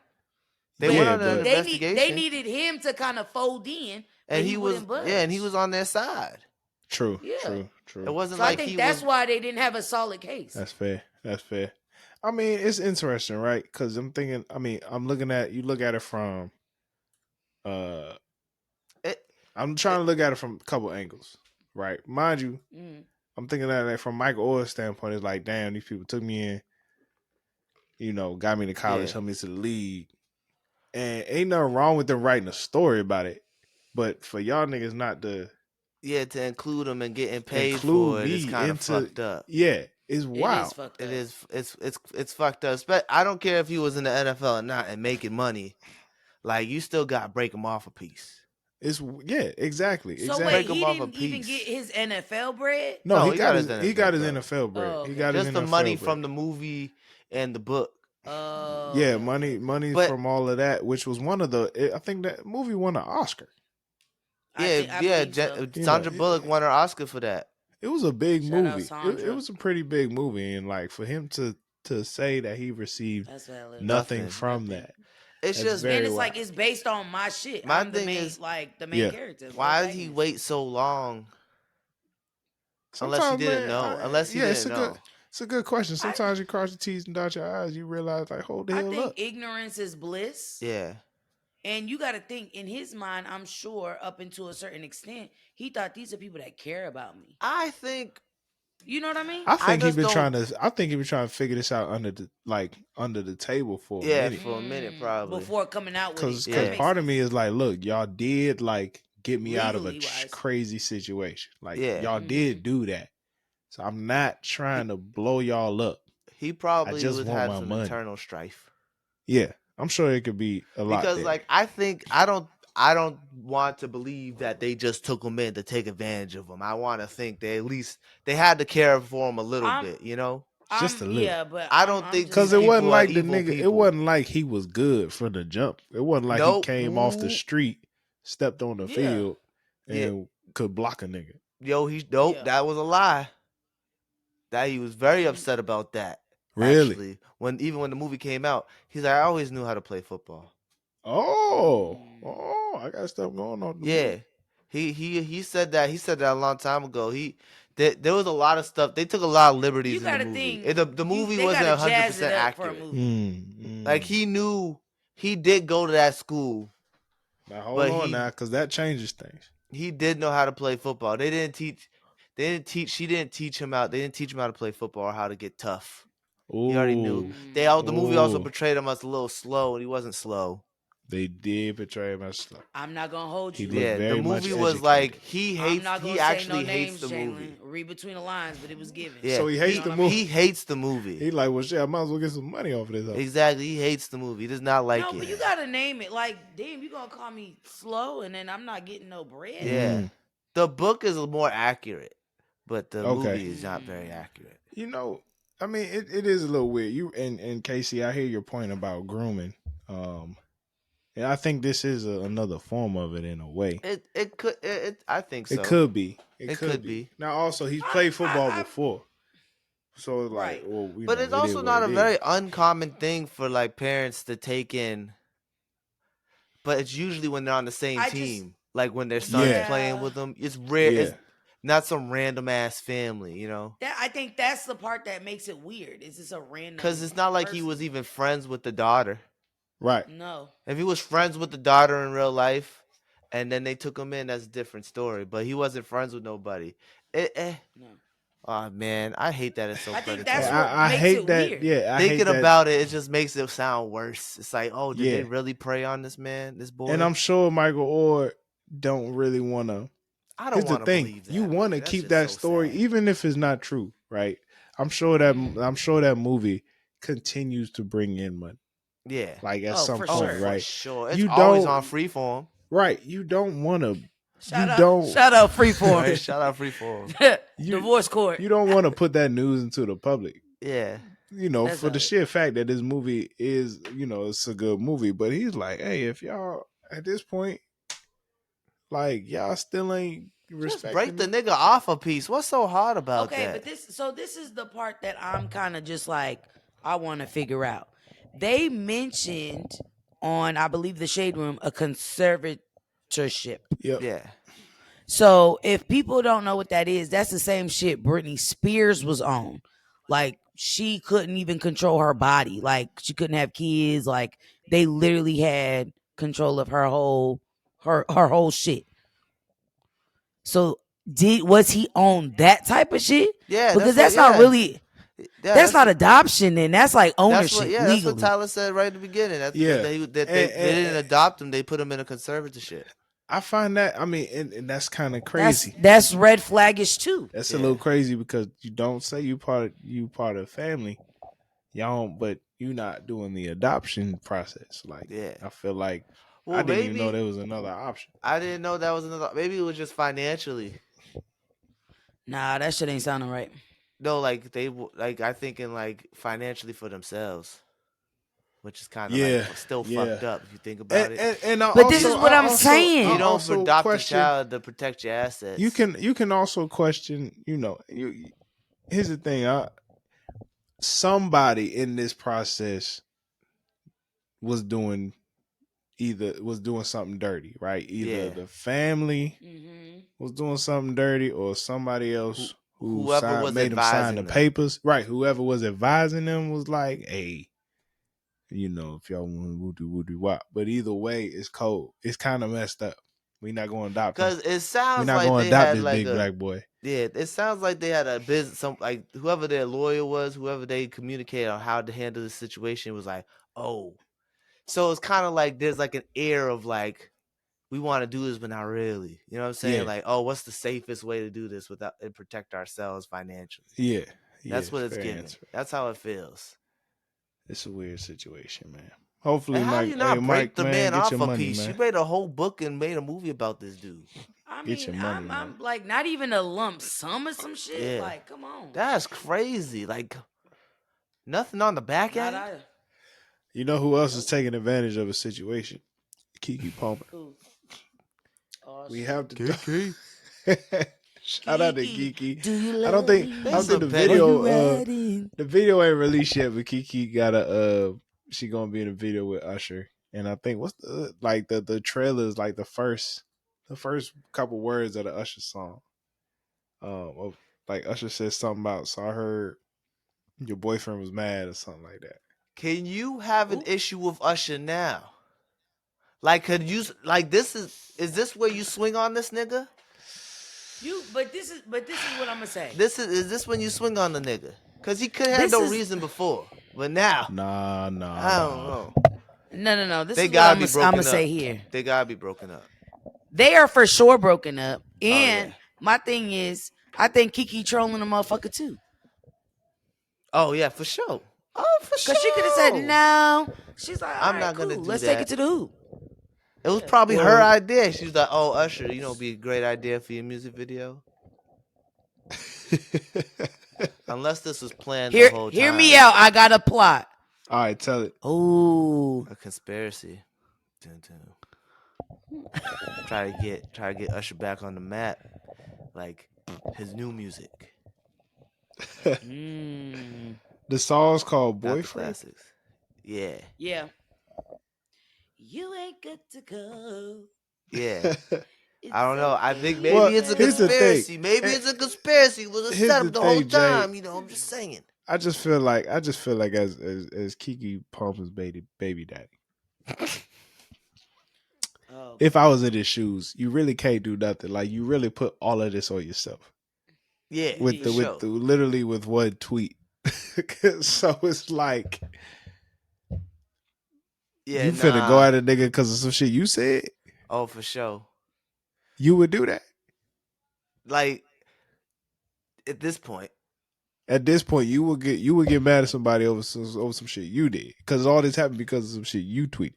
They But went Yeah, under but- an They investigation. needed him to kind of fold in, but and he he was wouldn't budge. and he was on their side. True, Yeah. true. It wasn't So I like think he that's was why they didn't have a solid case. That's fair. That's fair. I mean, it's interesting, right? Because I'm thinking. I mean, I'm looking at you. Look at it from. it, I'm trying to look at it from a couple angles, right? Mind you, Mm. I'm thinking that like, from Michael Oher's standpoint, it's like, damn, these people took me in, got me to college, Yeah. helped me to the league, and ain't nothing wrong with them writing a story about it, but for y'all niggas not to to include him and getting paid include for it is me kind of into, fucked up. yeah, it's It wild. is fucked up. It is. It's fucked up. I don't care if he was in the NFL or not and making money. Like you still got to break him off a piece. It's exactly. So exactly. wait, Break him he off a didn't even piece. get his NFL bread? No, No, he got his bread. NFL bread. Oh, okay. He got Just his the NFL money bread. from the movie and the book. Oh, Yeah, okay. money But- from all of that, which was one of the. I think that movie won an Oscar. I believe so. Sandra know, Bullock won her Oscar for that. It was a big Shout out movie. Sandra. It was a pretty big movie, and like for him to say that he received That's valid. nothing Nothing. from Nothing. that. It's That's just very And it's like wild. it's based on my shit. My I'm the thing main, is, like the main Yeah. character. why did he wait so long? Unless he Sometimes, didn't man, know. Unless he didn't know. It's a good question. Sometimes you cross your T's and dot your I's, you realize like, hold the I hell think up. ignorance is bliss. Yeah. And you got to think in his mind, I'm sure up until a certain extent, he thought these are people that care about me. I think You know what I mean? I think he just been don't- trying to. I think he been trying to figure this out under the table for a minute. for a minute probably. Before coming out with Because it. That makes part of sense. me is like, look, y'all did like get me out of a Legally wise. crazy situation. Like Yeah. y'all did do that. So I'm not trying to blow y'all up. He probably just would want have my some money. internal strife. Yeah, I'm sure it could be a lot. Because there. like I don't want to believe that they just took him in to take advantage of him. I want to think they at least they had to care for him a little bit, you know? Just a little. Yeah, but I don't I'm think just Because it saying- wasn't people are like the evil nigga. It people. wasn't like he was good from the jump. It wasn't like Nope. he came off the Ooh. street, stepped on the Yeah. field, Yeah. and could block a nigga. Yo, nope, Yeah. that was a lie. That he was very upset about that. Really? Actually, when the movie came out, he's like, I always knew how to play football. Oh, I got stuff going on. Yeah, he said that. He said that a long time ago. There was a lot of stuff. They took a lot of liberties You in the gotta movie. think, The movie they wasn't gotta 100% jazz it up for a accurate. movie. Like he knew he did go to that school. Now hold but on he- now, because that changes things. He did know how to play football. She didn't teach him how. They didn't teach him how to play football or how to get tough. He already knew. Mm. The movie also Ooh. portrayed him as a little slow, and he wasn't slow. They did portray him as slow. I'm not gonna hold He you. looked Yeah, the very much movie was educated. like he I'm hates. not gonna He say actually no hates names, the Jalen. movie. Read between the lines, but it was given. Yeah, So he hates You know the what I movie. He hates the movie. He like, well, shit, I might as well get some money off of this. Hoe. Exactly, he hates the movie. He does not like No, it. but you gotta name it. Like, damn, you gonna call me slow, and then I'm not getting no bread. Yeah, Mm. the book is more accurate, but the Okay. movie is not very accurate. You know, I mean, it is a little weird. You and Casey, I hear your point about grooming. And I think this is another form of it in a way. It could. I think so. It could be. It could be. Now, also, he's played football I- before, so it's like, Right. well, But it's also not a very uncommon thing for like parents to take in. But it's usually when they're on the same I just- team, like when their son's Yeah. playing with them. It's rare. It's Yeah. not some random ass family, you know. I think that's the part that makes it weird. Is this a random? Because it's not like he person. was even friends with the daughter. Right. No. If he was friends with the daughter in real life, and then they took him in. That's a different story. But he wasn't friends with nobody. No. Oh man, I hate that it's so I think Hey, that's predatory. what I makes hate it that. weird. Yeah, I Thinking hate that. about it, it just makes it sound worse. It's like, oh, did they Yeah, really prey on this man, this and boy? I'm sure Michael Orr don't really want to. I don't Here's the want to thing: believe you that, want to man. That's keep just that so story, sad. even if it's not true, right? I'm sure that movie continues to bring in money, Yeah. like at Oh, some for Oh, point, sure. for right? sure. It's You always don't, on Freeform. right? You don't want to. You Shout out, don't. shout out, Freeform, Right? Shout out Freeform. you divorce court. you don't want to put that news into the public. Yeah. That's For the all right. sheer fact that this movie is, it's a good movie. But he's like, hey, if y'all at this point, like y'all still ain't Just break respecting the me. nigga off a piece. What's so hard about Okay, that? but this is the part that I'm kind of just like I want to figure out. They mentioned on I believe the Shade Room a conservatorship. Yep. Yeah. So if people don't know what that is, that's the same shit Britney Spears was on. Like she couldn't even control her body. Like she couldn't have kids. Like they literally had control of her whole shit. So was he on that type of shit? Yeah, Because that's what that's not yeah. really Yeah, that's not adoption then. That's like ownership that's what legally. Tyler said right at the beginning. Yeah. They didn't adopt him, they put him in a conservatorship. I find that, I mean, and that's kind of That's crazy. that's red flaggish too. That's a Yeah. little crazy because you don't say you part of the family, y'all, but you not doing the adoption process. Like, Yeah. I feel like I Well, didn't even know maybe there was another option. I didn't know that was another. Maybe it was just financially. Nah, that shit ain't sounding right. No, like like I thinking like financially for themselves, which is kind of like Yeah, still yeah. fucked up if you think And about it. and, and I But this also is what I I'm also saying. I You don't also adopt a question. child to protect your assets. You can also question. Here's the thing. Somebody in this process was doing something dirty, right? Either Yeah. the family Mm-hmm. was doing something dirty, or somebody else who Whoever was made them sign the advising them. papers. Right, whoever was advising them was like, "Hey, if y'all want woody woody wop." But either way, it's cold. It's kind of messed up. We not going to adopt him. Cause it We sounds not like going to they adopt had this like big a black boy. yeah. It sounds like they had a business. Some like whoever their lawyer was, whoever they communicated on how to handle the situation was like, oh. So it's kind of like there's like an air of like we want to do this, but not really. You know what I'm saying? Yeah, Like, oh, what's the safest way to do this without and protect ourselves financially? yeah, yeah. That's what it's Fair giving. answer. That's how it feels. It's a weird situation, man. And Hopefully, how do Mike. you Hey, not break Mike, the man, man get your off a money, piece? You man. made a whole book and made a movie about this dude. I Get your mean, money, man. I'm like not even a lump sum or some shit. Yeah. Like, come on. That's crazy. Like nothing on the back Not end. I. You know who else is taking advantage of a situation? Kiki Palmer. Who? Oh, We shit. have to KK. shout out to Kiki, Kiki. do you I love don't think me? I don't That's think a the petty. Are you video riding? the video ain't released yet, but Kiki got she gonna be in a video with Usher. And I think what's the trailer is like the first couple words of the Usher song. Like Usher says something about, so I heard your boyfriend was mad or something like that. Can you have an Ooh. issue with Usher now? Like, could you like this is this where you swing on this nigga? But this is what I'm gonna say. Is this when you swing on the nigga? Cause he could have This no is reason before, but now Nah. I don't know. no. This They is what gotta I'm be gonna broken say up. here. They gotta be broken up. They are for sure broken up. Oh And yeah. my thing is, I think Kiki trolling a motherfucker too. Oh yeah, for sure. Oh for Cause she could have said sure. no. She's like, all I'm right, not gonna cool. do Let's take it that. to the hoop. It was Yeah. probably her Well, idea. She was like, "Oh, Usher, be a great idea for your music video." Unless this was planned the whole Hear time. me out. I got a plot. all right, tell it. Oh, A conspiracy. Dun, dun. Try to get Usher back on the map, like his new music, mm, The song's called not the Boyfriend. classics. Yeah, yeah. You ain't good to go. yeah. It's I don't know. I think okay Well, maybe it's a here's the now. thing. conspiracy. Maybe Eh, it's a conspiracy. It was a Here's the setup the whole thing, Jay. time. I'm just saying. I just feel like as Kiki Palmer's baby daddy. Oh if I was in his shoes, you really can't do nothing. Like you really put all of this on yourself. Yeah, With for sure. literally with one tweet. So it's like Yeah, you finna go nah. at a nigga because of some shit you said. Oh, for sure. You would do that. Like at this point. At this point, you would get mad at somebody over some shit you did because all this happened because of some shit you tweeted.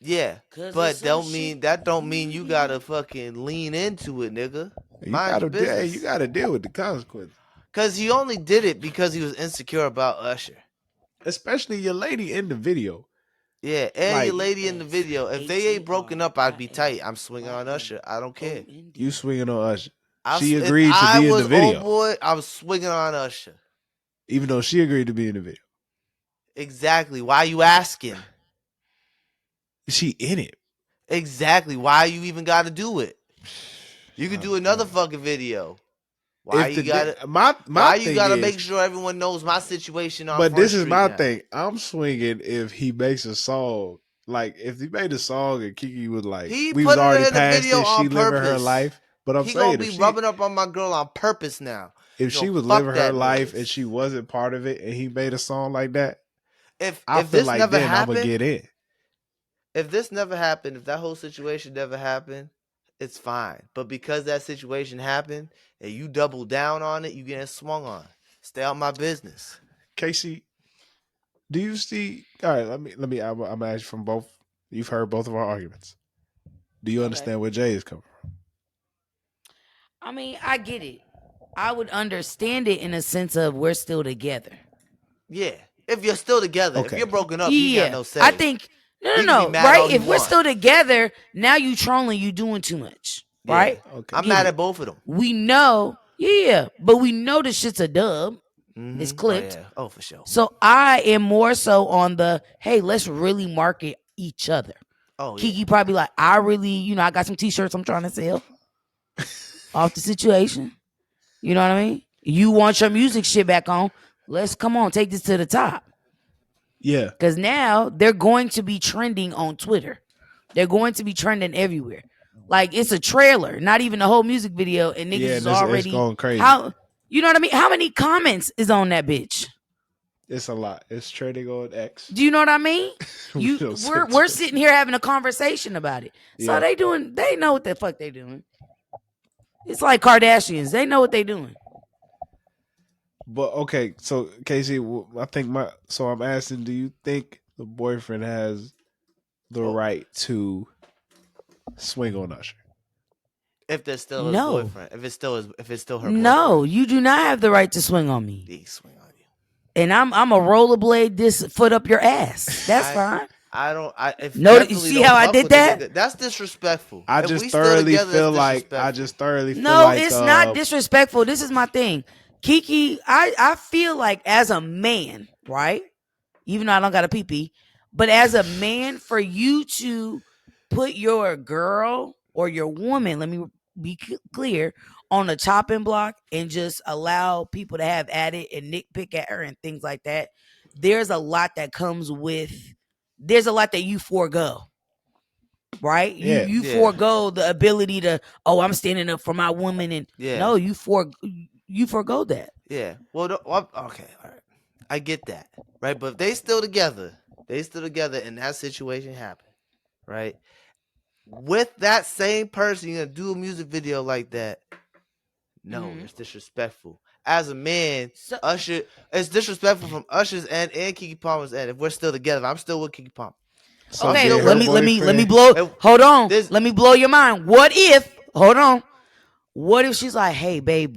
Yeah, but don't mean you gotta fucking lean into it, nigga. Mind your business. You gotta deal with the consequences. Cause he only did it because he was insecure about Usher. Especially your lady in the video. Yeah, and Like, your lady in the video. If they ain't broken up, I'd be tight. I'm swinging on Usher. I don't care. You swinging on Usher. She If agreed to I be in was the video. old boy, I was swinging on Usher. Even though she agreed to be in the video. Exactly. Why you asking? She in it. Exactly. Why you even got to do it? You could do another fucking video. Why you gotta? Why you gotta make sure everyone knows my situation on? But this is my now? thing. I'm swinging if he makes a song. Like if he made a song and Kiki was like, He we put was her already in the past video this. on She living her purpose. life. But I'm he saying gonna be rubbing up on my girl on purpose now. If she was living her life and she wasn't part of it, and he made a song like that, if feel this like never then happened, I'm gonna get in. If this never happened, if that whole situation never happened, it's fine. But because that situation happened and you double down on it, you getting swung on. Stay out my business. Casey, do you see? All right, let me. I'm gonna ask you from both. You've heard both of our arguments. Do you understand where Jay is coming from? I mean, I get it. I would understand it in a sense of we're still together. Yeah. If you're still together, if you're broken up, he got no say. I think no, right? If we're still together, now you trolling, you doing too much. Yeah. Right? Okay. I'm mad at both of them. We know, but we know the shit's a dub. Mm-hmm. It's clipped. Oh, for sure. So I am more so on the hey, let's really market each other. Oh, Kiki probably like, I really, I got some t-shirts I'm trying to sell off the situation. You know what I mean? You want your music shit back on? Let's come on, take this to the top. Yeah. Because now they're going to be trending on Twitter. They're going to be trending everywhere. Like it's a trailer, not even a whole music video, and niggas is already it's going crazy. You know what I mean? How many comments is on that bitch? It's a lot. It's trending on X. Do you know what I mean? We're sitting here having a conversation about it. So they know what the fuck they doing. It's like Kardashians. They know what they doing. But okay, so Casey, I'm asking, do you think the boyfriend has the right to swing on Usher? If there's still his boyfriend, if it's still her boyfriend. No, you do not have the right to swing on me. He swing on you. And I'm a rollerblade this foot up your ass. That's fine. You see how I did that? That's disrespectful. I just thoroughly feel like it's not disrespectful. This is my thing. Kiki, I feel like as a man, right? Even though I don't got a pee-pee, but as a man, for you to put your girl or your woman, let me be clear, on the chopping block and just allow people to have at it and nitpick at her and things like that, there's a lot that comes with, there's a lot that you forego. Right? You forego the ability to, I'm standing up for my woman, and no, you forego that. Yeah. Well, okay. All right. I get that. Right. But if they still together and that situation happened, right? With that same person, you're going to do a music video like that. No, it's disrespectful. As a man, Usher, it's disrespectful from Usher's end and Keke Palmer's end. If we're still together, I'm still with Keke Palmer. So okay, let me blow. Hold on. Let me blow your mind. What if she's like, hey, babe,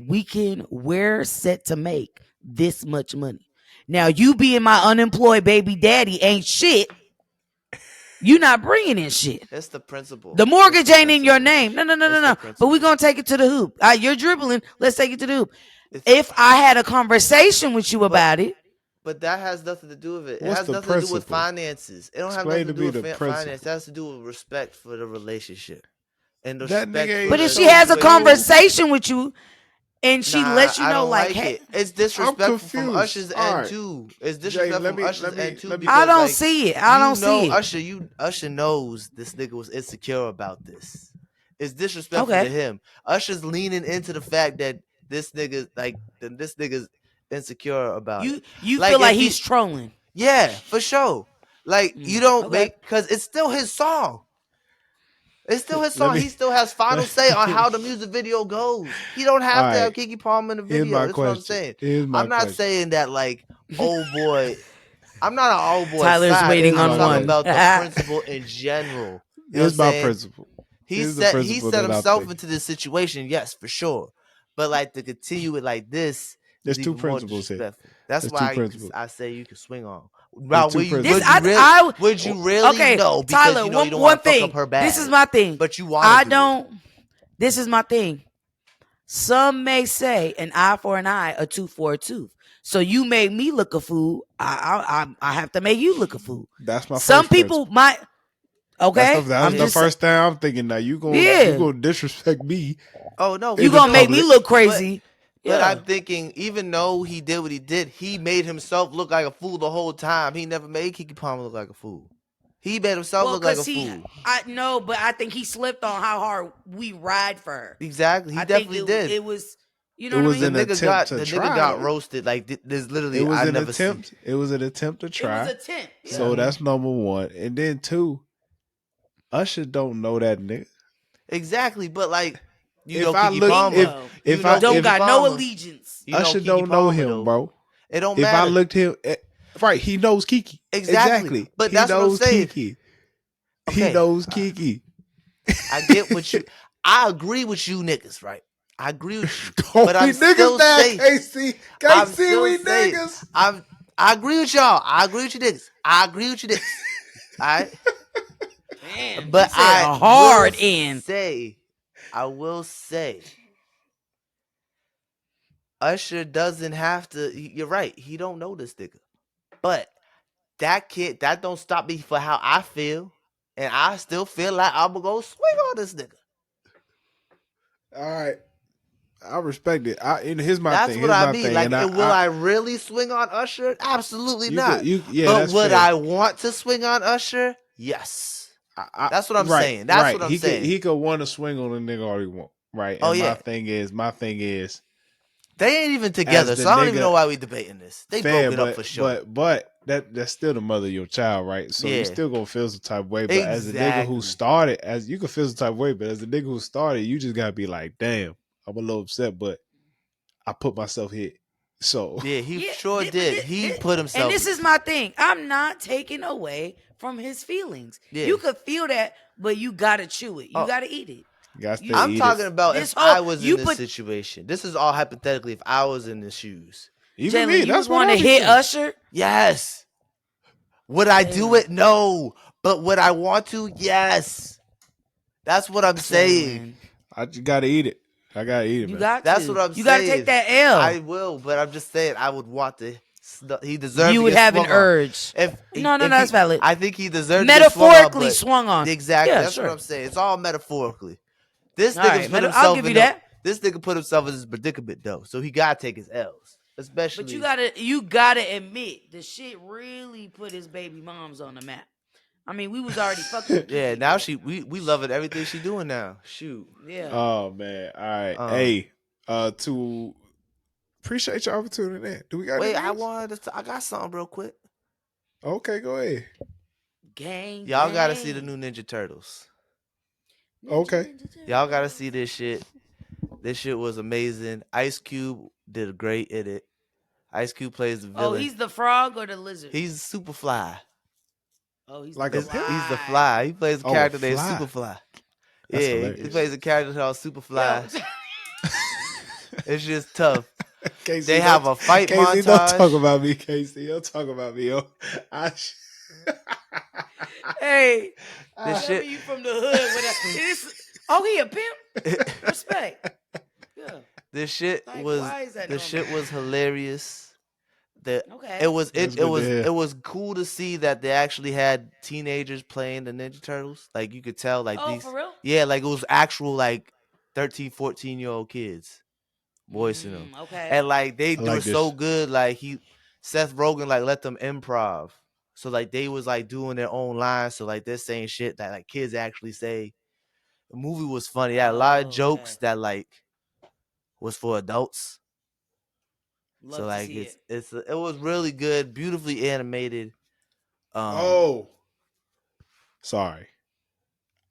we're set to make this much money. Now, you being my unemployed baby daddy ain't shit. You not bringing in shit. That's the principle. The mortgage ain't in your name. No. But we're going to take it to the hoop. You're dribbling. Let's take it to the hoop. If I had a conversation with you about it. But that has nothing to do with it. It has nothing to do with finances. It don't have nothing to do with finance. It has to do with respect for the relationship. And but if she has a conversation with you, and she Nah, lets you I know, don't like, like hey, it. It's I'm disrespectful from confused. Usher's All end right, too. It's Jay, disrespectful from Usher's end too I because don't like see it. I don't see it. Usher knows this nigga was insecure about this. It's disrespectful to Okay. him. Usher's leaning into the fact that this nigga's insecure about it. You Like feel like if he's he, trolling. yeah, for sure. Like you don't Okay. make because it's still his song. It's still his let song. me. He still has final say on Let how the music video goes. He don't All have to have right. Keke Palmer in the Here's video. my That's what I'm question. saying. Here's my I'm not question. saying that like, oh boy, I'm not on old boy Tyler's side. waiting Here's I'm on my talking one. question. about the principle in general. You know what I'm Here's my saying? principle. He Here's the set he principle set that I'm himself thinking. into this situation, yes, for sure. But like to continue it like this There's is two even more principles here. disrespectful. That's There's two why principles. I say you can swing on. There's Rob, two This would principles. you really I would you really okay, no because Tyler. you know you don't One want to fuck up thing. her This is bag, my thing. but you want I to do it. don't. This is my thing. Some may say an eye for an eye, a tooth for a tooth. So you made me look a fool. I have to make you look a fool. That's my Some first people principle. might. Okay, That's I'm the just first thing I'm thinking. Now you yeah. gonna disrespect me Oh no, You in for the gonna make sure. me public. look But crazy. but Yeah. I'm thinking, even though he did what he did, he made himself look like a fool the whole time. He never made Keke Palmer look like a fool. He made himself Well, look like a cause fool. I know, but I think he slipped on how hard we ride for her. Exactly, he I think definitely did. it was, you It know what I was The mean? an nigga attempt got to the nigga try got though. roasted. Like there's It literally was I an never see. attempt. It was an attempt to It was try. a 10. Yeah. So that's number one. And then two, Usher don't know that nigga. Exactly, but like you If know I Keke look, Palmer, Bingo. you if know I Don't if Keke got no Palmer, allegiance. you know Usher Keke don't know Palmer him, though. bro. It don't If I matter. looked him, right, he knows Kiki. Exactly, Exactly. but He that's what I'm knows saying. Kiki. He Okay, knows Kiki. I get what you. I agree with you niggas, right? I agree with you, Oh, but we I'm niggas still now, saying. Casey. I'm Casey, still we saying. niggas. I agree with y'all. I agree with you niggas. I agree with you niggas. All right, Damn, you but said a hard end. I will say, Usher doesn't have to. You're right. He don't know this nigga, but that don't stop me for how I feel, and I still feel like I'm gonna go swing on this nigga. All right. I respect it. And here's my That's thing. what Here's I my mean. thing. Like, And will I really swing on Usher? Absolutely you could, not. yeah, But that's would fair. I want to swing on Usher? Yes. That's what I'm Right, saying. That's right. what I'm saying. He could want to swing on a nigga all he want. Right. Oh And yeah. my thing is, They ain't even as together, the so I don't even know nigga, why we debating this. They fair, broke it up for sure. but that's still the mother of your child, right? So you Yeah. still gonna feel some type of way. But as the nigga who Exactly. started, as you can feel some type of way, but as the nigga who started, you just gotta be like, damn, I'm a little upset, but I put myself here. So Yeah, he Yeah, sure did. He put and himself. this is my thing. I'm not taking away from his feelings. Yeah. You could feel that, but you gotta chew it. You Oh, gotta eat it. you gotta stay I'm eat talking it. about This if whole I was in you this put situation. This is all hypothetically if I was in the shoes. Even me, Jalen, you that's would what want I to be hit thinking. Usher. Yes. Would I do Jalen. it? No. But would I want to? Yes. That's what I'm saying. Jalen. I just gotta eat it. I gotta eat it, You man. got That's to. what I'm You gotta saying. take that L. I will, but I'm just saying I would want to. He deserved You to would get have an swung on. urge. No, that's valid. I think he deserved to get swung on. Metaphorically But swung on. exactly, Yeah, that's what sure. I'm saying. It's all metaphorically. This All nigga right, put I'll himself give in you the. that. This nigga put himself in his predicament though, so he gotta take his L's, But especially. you gotta admit the shit really put his baby moms on the map. I mean, we was already fucking with Yeah, Kiki, now but we loving everything she doing now. Shoot. yeah. Oh man. All right. Hey, to appreciate your opportunity there. Do we got Wait, anything I else? wanted to. I got something real quick. Okay, go ahead. Gang, Y'all gotta see the gang. new Ninja Turtles. Okay. Y'all gotta see this shit. This shit was amazing. Ice Cube did great in it. Ice Cube plays the Oh, villain. he's the frog or the lizard? He's Superfly. Oh, he's Like the a pimp? He's the fly. Fly. He plays a Oh, a character named fly. Superfly. That's Yeah, he hilarious. plays a character called Superfly. Yo, It's just tough. Casey, They have a fight Casey, don't talk montage. about me, Casey. Don't talk about me, yo. hey, This tell shit. me you from the hood. He a pimp? Respect. Yeah. This shit Like, was. why is that This shit normal? was hilarious. Okay. It was That's it good to was hear. it was cool to see that they actually had teenagers playing the Ninja Turtles. Like you could tell, like Oh, these. for real? Yeah, like it was actual like 13, 14-year-old kids. voicing them. Okay. And like they do like it so this. good. Like Seth Rogen like let them improv. So like they was like doing their own lines. So like they're saying shit that like kids actually say. The movie was funny. It had a lot of jokes that like was for adults. Love so to like see it was really good, beautifully animated. Sorry.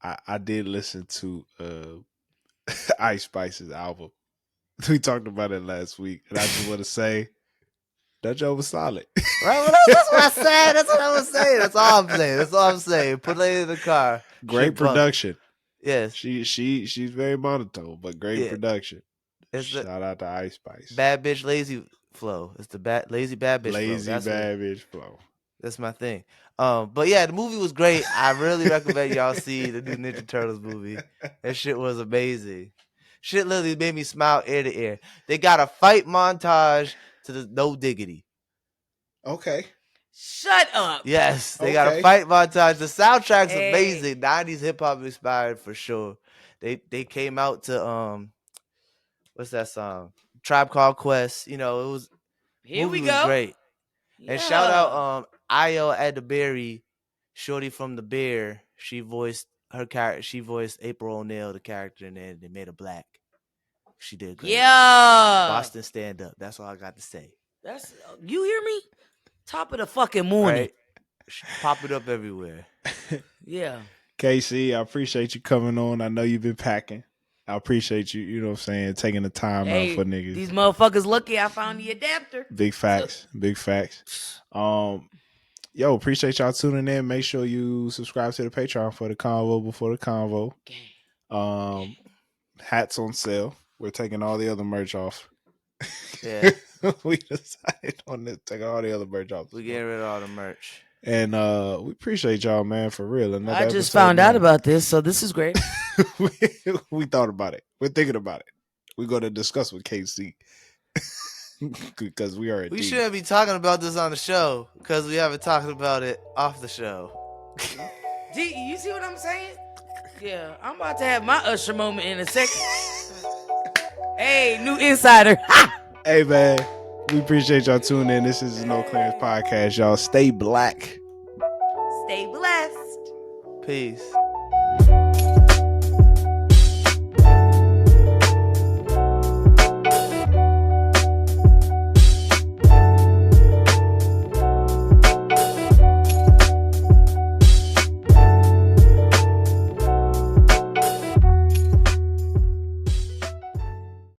I did listen to Ice Spice's album. We talked about it last week, and I just want to say that joke was solid. Right, well, that's what I said. That's what I was saying. That's all I'm saying. That's all I'm saying. Put it in the car. Great production. Yes. She's very monotone, but great production. It's Shout out to Ice Spice. Bad bitch lazy flow. It's the lazy bad bitch flow. Lazy bad bitch flow. That's my thing. But yeah, the movie was great. I really recommend y'all see the new Ninja Turtles movie. That shit was amazing. Shit literally made me smile ear to ear. They got a fight montage to the No Diggity. Okay. Shut up. Yes, they got a fight montage. The soundtrack's amazing. 90s hip hop inspired for sure. They came out to what's that song? Tribe Called Quest. You know, it was movie was great. Yeah. And shout out Ayo Adebiri, Shorty from The Bear. She voiced her character. She voiced April O'Neil, the character, and then they made her black. She did great. Yeah. Boston stand up. That's all I got to say. That's you hear me? Top of the fucking morning. Right? Pop it up everywhere. Yeah. KC, I appreciate you coming on. I know you've been packing. I appreciate you, you know what I'm saying, taking the time out for niggas. These motherfuckers lucky I found the adapter. Big facts. Big facts. Yo, appreciate y'all tuning in. Make sure you subscribe to the Patreon for the convo before the convo. Hats on sale. We're taking all the other merch off. Yeah. We decided on this, taking all the other merch off. We getting rid of all the merch. And we appreciate y'all, man, for real. I just found out about this, so this is great. we thought about it. We're thinking about it. We're going to discuss with KC. Because we shouldn't be talking about this on the show because we haven't talked about it off the show. You see what I'm saying? Yeah, I'm about to have my Usher moment in a second. Hey, new insider. Hey, man, we appreciate y'all tuning in. This is the No Clearance Podcast. Y'all stay black. Stay blessed. Peace.